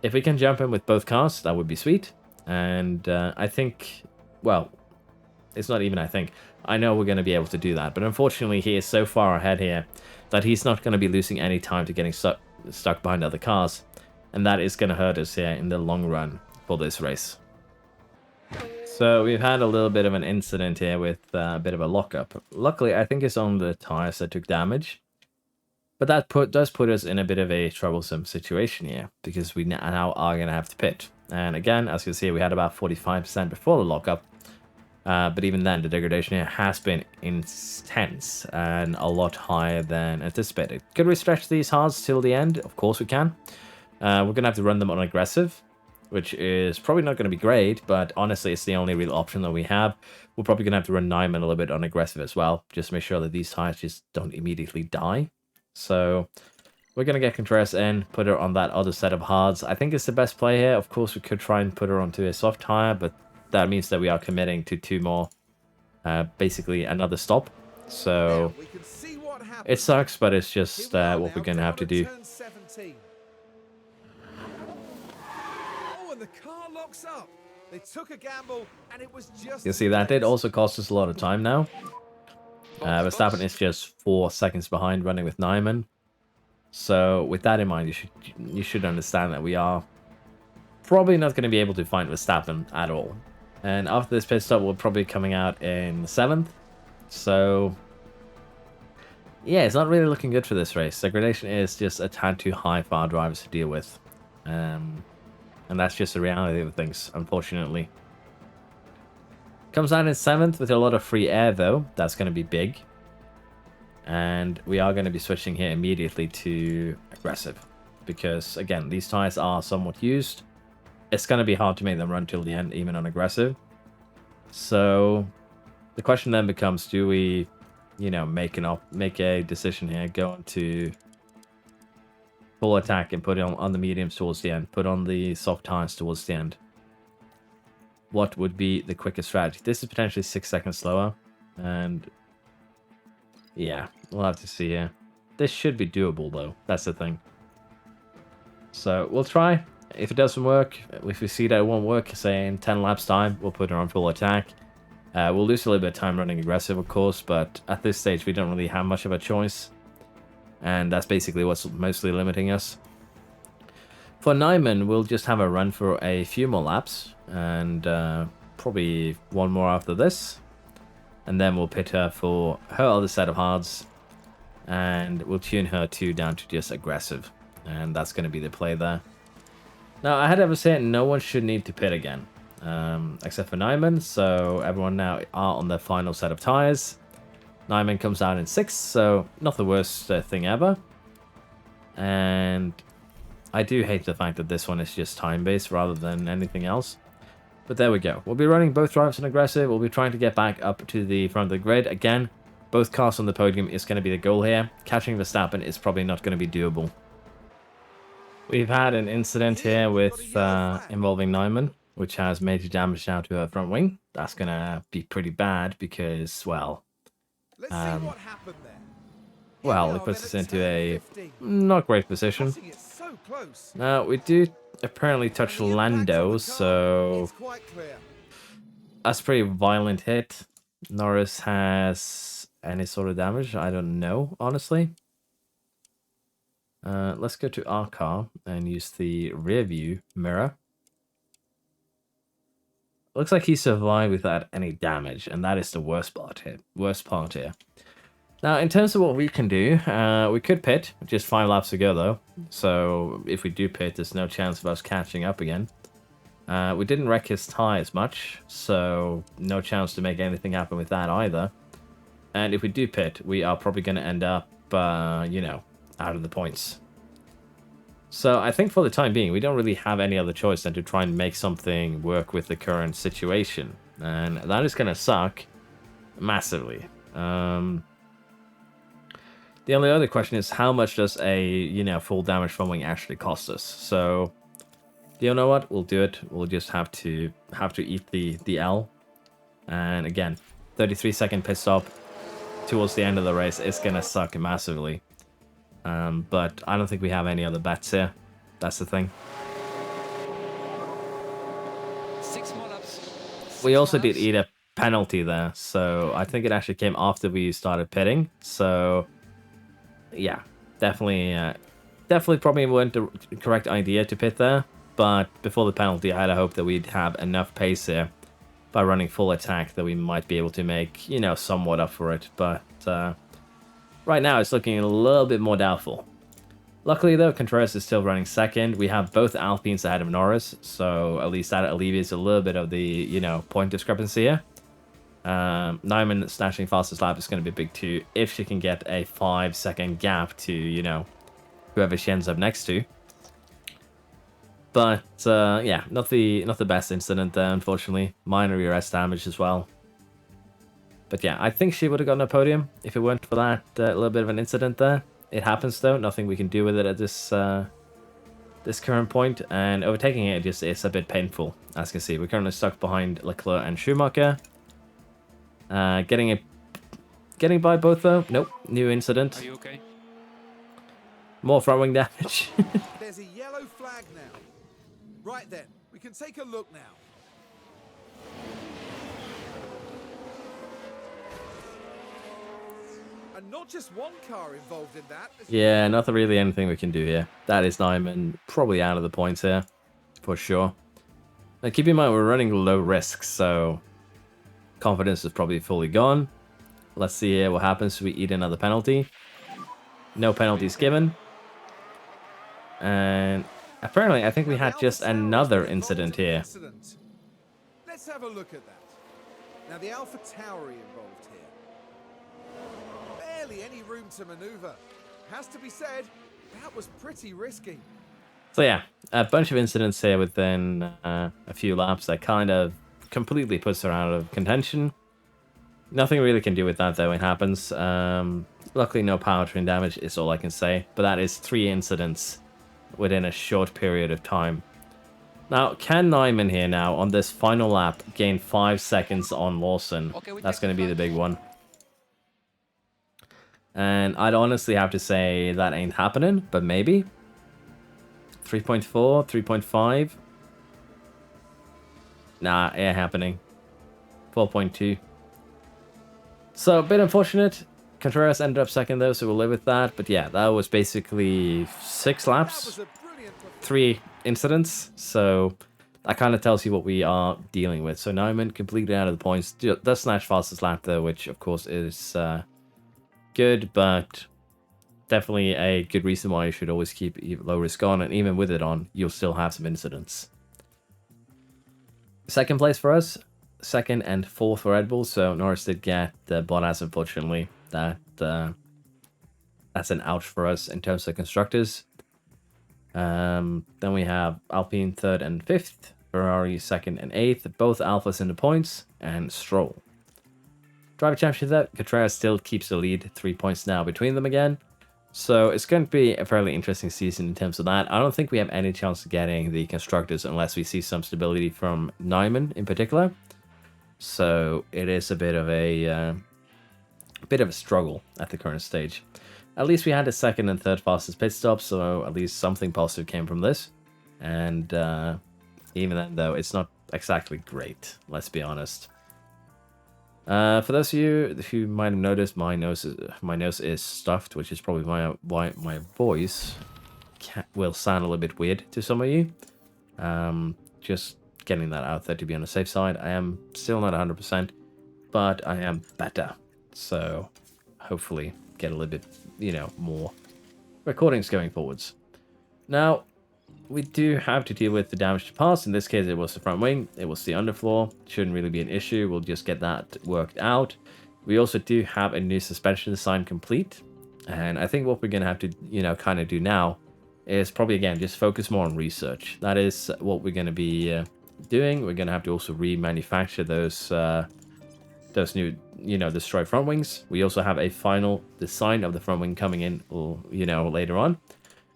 if we can jump in with both cars, that would be sweet. And I think, well, it's not even I think. I know we're going to be able to do that. But unfortunately, he is so far ahead here that he's not going to be losing any time to getting stuck behind other cars. And that is going to hurt us here in the long run for this race. So we've had a little bit of an incident here with a bit of a lockup. Luckily, I think it's on the tires that took damage. But that does put us in a bit of a troublesome situation here, because we now are going to have to pit. And again, as you can see, we had about 45% before the lockup. But even then, the degradation here has been intense and a lot higher than anticipated. Could we stretch these hards till the end? Of course we can. We're going to have to run them on aggressive, which is probably not going to be great, but honestly, it's the only real option that we have. We're probably going to have to run Nyman a little bit on aggressive as well, just to make sure that these tires just don't immediately die. So we're going to get Contreras in, put her on that other set of hards. I think it's the best play here. Of course, we could try and put her onto a soft tire, but that means that we are committing to 2 more, basically another stop. So it sucks, but it's just what we're going to have to do. Oh, and the car locks up. They took a gamble, and it was just... You see, that did also cost us a lot of time now. Verstappen is just 4 seconds behind running with Nyman. So with that in mind, you should understand that we are probably not going to be able to find Verstappen at all. And after this pit stop, we're probably coming out in 7th. So yeah, it's not really looking good for this race. Degradation is just a tad too high for our drivers to deal with. And that's just the reality of things, unfortunately. Comes out in 7th with a lot of free air, though. That's going to be big. And we are going to be switching here immediately to aggressive. Because, again, these tires are somewhat used. It's going to be hard to make them run till the end, even on aggressive. So the question then becomes, do we, make a decision here, go into full attack and put it on the mediums towards the end, put on the soft tires towards the end? What would be the quickest strategy? This is potentially 6 seconds slower, and yeah, we'll have to see here. This should be doable, though. That's the thing. So we'll try. If it doesn't work, if we see that it won't work, say in 10 laps time, we'll put her on full attack. We'll lose a little bit of time running aggressive, of course, but at this stage, we don't really have much of a choice. And that's basically what's mostly limiting us. For Nyman, we'll just have a run for a few more laps, and probably one more after this. And then we'll pit her for her other set of hards, and we'll tune her 2 down to just aggressive. And that's going to be the play there. Now, I had ever said no one should need to pit again, except for Nyman, so everyone now are on their final set of tires. Nyman comes out in 6th, so not the worst thing ever. And I do hate the fact that this one is just time-based rather than anything else. But there we go. We'll be running both drivers on aggressive. We'll be trying to get back up to the front of the grid. Again, both cars on the podium is going to be the goal here. Catching Verstappen is probably not going to be doable. We've had an incident here with involving Nyman, which has major damage now to her front wing. That's going to be pretty bad because, well... Let's see what happened there. Well, it puts us into a not great position. So close. Now, we do apparently touch Lando, so that's a pretty violent hit. Norris has any sort of damage? I don't know, honestly. Let's go to our car and use the rear view mirror. Looks like he survived without any damage, and that is the worst part here. Now, in terms of what we can do, we could pit, just 5 laps to go though. So if we do pit, there's no chance of us catching up again. We didn't wreck his tires much, so no chance to make anything happen with that either. And if we do pit, we are probably going to end up, you know, out of the points. So I think for the time being, we don't really have any other choice than to try and make something work with the current situation. And that is going to suck massively. The only other question is how much does a, you know, full damage front wing actually cost us? So, you know what? We'll do it. We'll just have to eat the L. And again, 33-second pit stop towards the end of the race is gonna suck massively. But I don't think we have any other bets here. That's the thing. 6 more laps. We also did eat a penalty there, so I think it actually came after we started pitting. So. Yeah, definitely probably weren't the correct idea to pit there, but before the penalty I had a hope that we'd have enough pace here by running full attack that we might be able to make, you know, somewhat up for it, but right now it's looking a little bit more doubtful. Luckily though, Contreras is still running 2nd. We have both Alpines ahead of Norris, so at least that alleviates a little bit of the, you know, point discrepancy here. Nyman snatching fastest lap is going to be big too if she can get a 5-second gap to, you know, whoever she ends up next to. But yeah, not the best incident there, unfortunately. Minor ERS damage as well. But yeah, I think she would have gotten a podium if it weren't for that little bit of an incident there. It happens though, nothing we can do with it at this this current point, and overtaking it just is a bit painful. As you can see, we're currently stuck behind Leclerc and Schumacher. Getting by both though. Nope, new incident. Are you okay? More front wing damage. There's a yellow flag now. Right then, we can take a look now. And not just one car involved in that. Yeah, not really anything we can do here. That is Nyman probably out of the points here, for sure. Now keep in mind we're running low risk, so confidence is probably fully gone. Let's see here what happens. We eat another penalty. No penalties given. And apparently, I think we had just another incident here. Let's have a look at that. Now the Alpha Tauri involved here. Barely any room to maneuver. Has to be said, that was pretty risky. So yeah, a bunch of incidents here within a few laps that kind of completely puts her out of contention. Nothing really can do with that though, it happens. Luckily no powertrain damage is all I can say, but that is 3 incidents within a short period of time. Now, can Nyman here now on this final lap gain 5 seconds on Lawson? Okay, that's going to be the big one. And I'd honestly have to say that ain't happening, but maybe. 3.4, 3.5. Nah, it ain't happening. 4.2. So, a bit unfortunate. Contreras ended up 2nd though, so we'll live with that. But yeah, that was basically 6 laps. 3 incidents. So that kind of tells you what we are dealing with. So Nyman completely out of the points. Does snatch fastest lap though, which of course is good, but definitely a good reason why you should always keep low risk on. And even with it on, you'll still have some incidents. Second place for us, second and fourth for Red Bull. So Norris did get Bottas, unfortunately. That's an ouch for us in terms of constructors. Then we have Alpine third and fifth, Ferrari second and eighth, both Alphas in the points, and Stroll. Driver Championship, that Contreras still keeps the lead, 3 points now between them again. So it's going to be a fairly interesting season in terms of that. I don't think we have any chance of getting the constructors unless we see some stability from Nyman in particular. So it is a bit of a struggle at the current stage. At least we had the second and third fastest pit stops, so at least something positive came from this. And even then, though, it's not exactly great, let's be honest. For those of you who might have noticed, my nose is stuffed, which is probably why my voice will sound a little bit weird to some of you. Just getting that out there to be on the safe side. I am still not 100%, but I am better. So hopefully get a little bit, more recordings going forwards. Now, we do have to deal with the damaged parts. In this case, it was the front wing. It was the underfloor. Shouldn't really be an issue. We'll just get that worked out. We also do have a new suspension design complete. And I think what we're going to have to, kind of do now is probably, again, just focus more on research. That is what we're going to be doing. We're going to have to also remanufacture those new, destroyed front wings. We also have a final design of the front wing coming in, later on.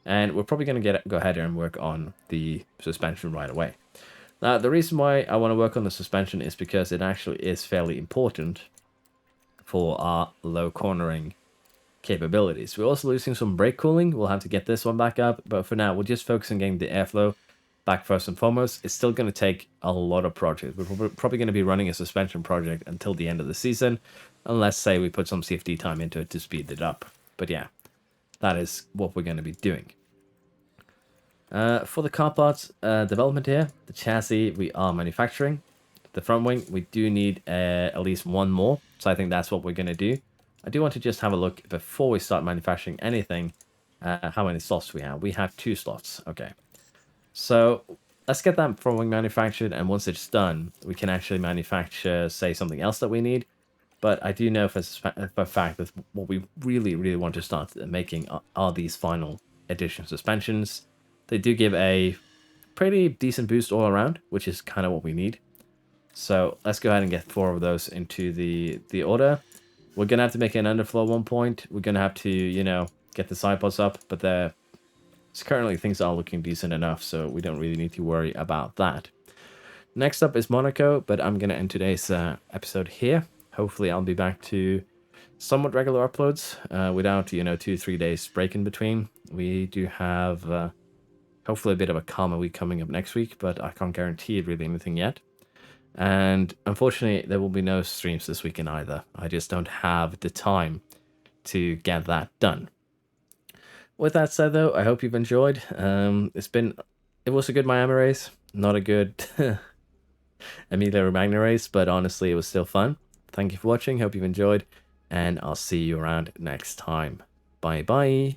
And we're probably going to go ahead and work on the suspension right away. Now, the reason why I want to work on the suspension is because it actually is fairly important for our low cornering capabilities. We're also losing some brake cooling. We'll have to get this one back up. But for now, we'll just focus on getting the airflow back first and foremost. It's still going to take a lot of projects. We're probably going to be running a suspension project until the end of the season, unless, say, we put some CFD time into it to speed it up. But yeah, that is what we're going to be doing. For the car parts development here, the chassis we are manufacturing. The front wing, we do need at least one more. So I think that's what we're going to do. I do want to just have a look before we start manufacturing anything. How many slots we have? We have 2 slots. Okay. So let's get that front wing manufactured. And once it's done, we can actually manufacture, say, something else that we need. But I do know for a fact that what we really, really want to start making are these final edition suspensions. They do give a pretty decent boost all around, which is kind of what we need. So let's go ahead and get 4 of those into the order. We're going to have to make an underflow at one point. We're going to have to, get the side pods up. But currently things are looking decent enough, so we don't really need to worry about that. Next up is Monaco, but I'm going to end today's episode here. Hopefully I'll be back to somewhat regular uploads without, 2-3 days break in between. We do have hopefully a bit of a calmer week coming up next week, but I can't guarantee really anything yet. And unfortunately, there will be no streams this weekend either. I just don't have the time to get that done. With that said, though, I hope you've enjoyed. It was a good Miami race, not a good Emilia Romagna race, but honestly, it was still fun. Thank you for watching. Hope you've enjoyed, and I'll see you around next time. Bye bye.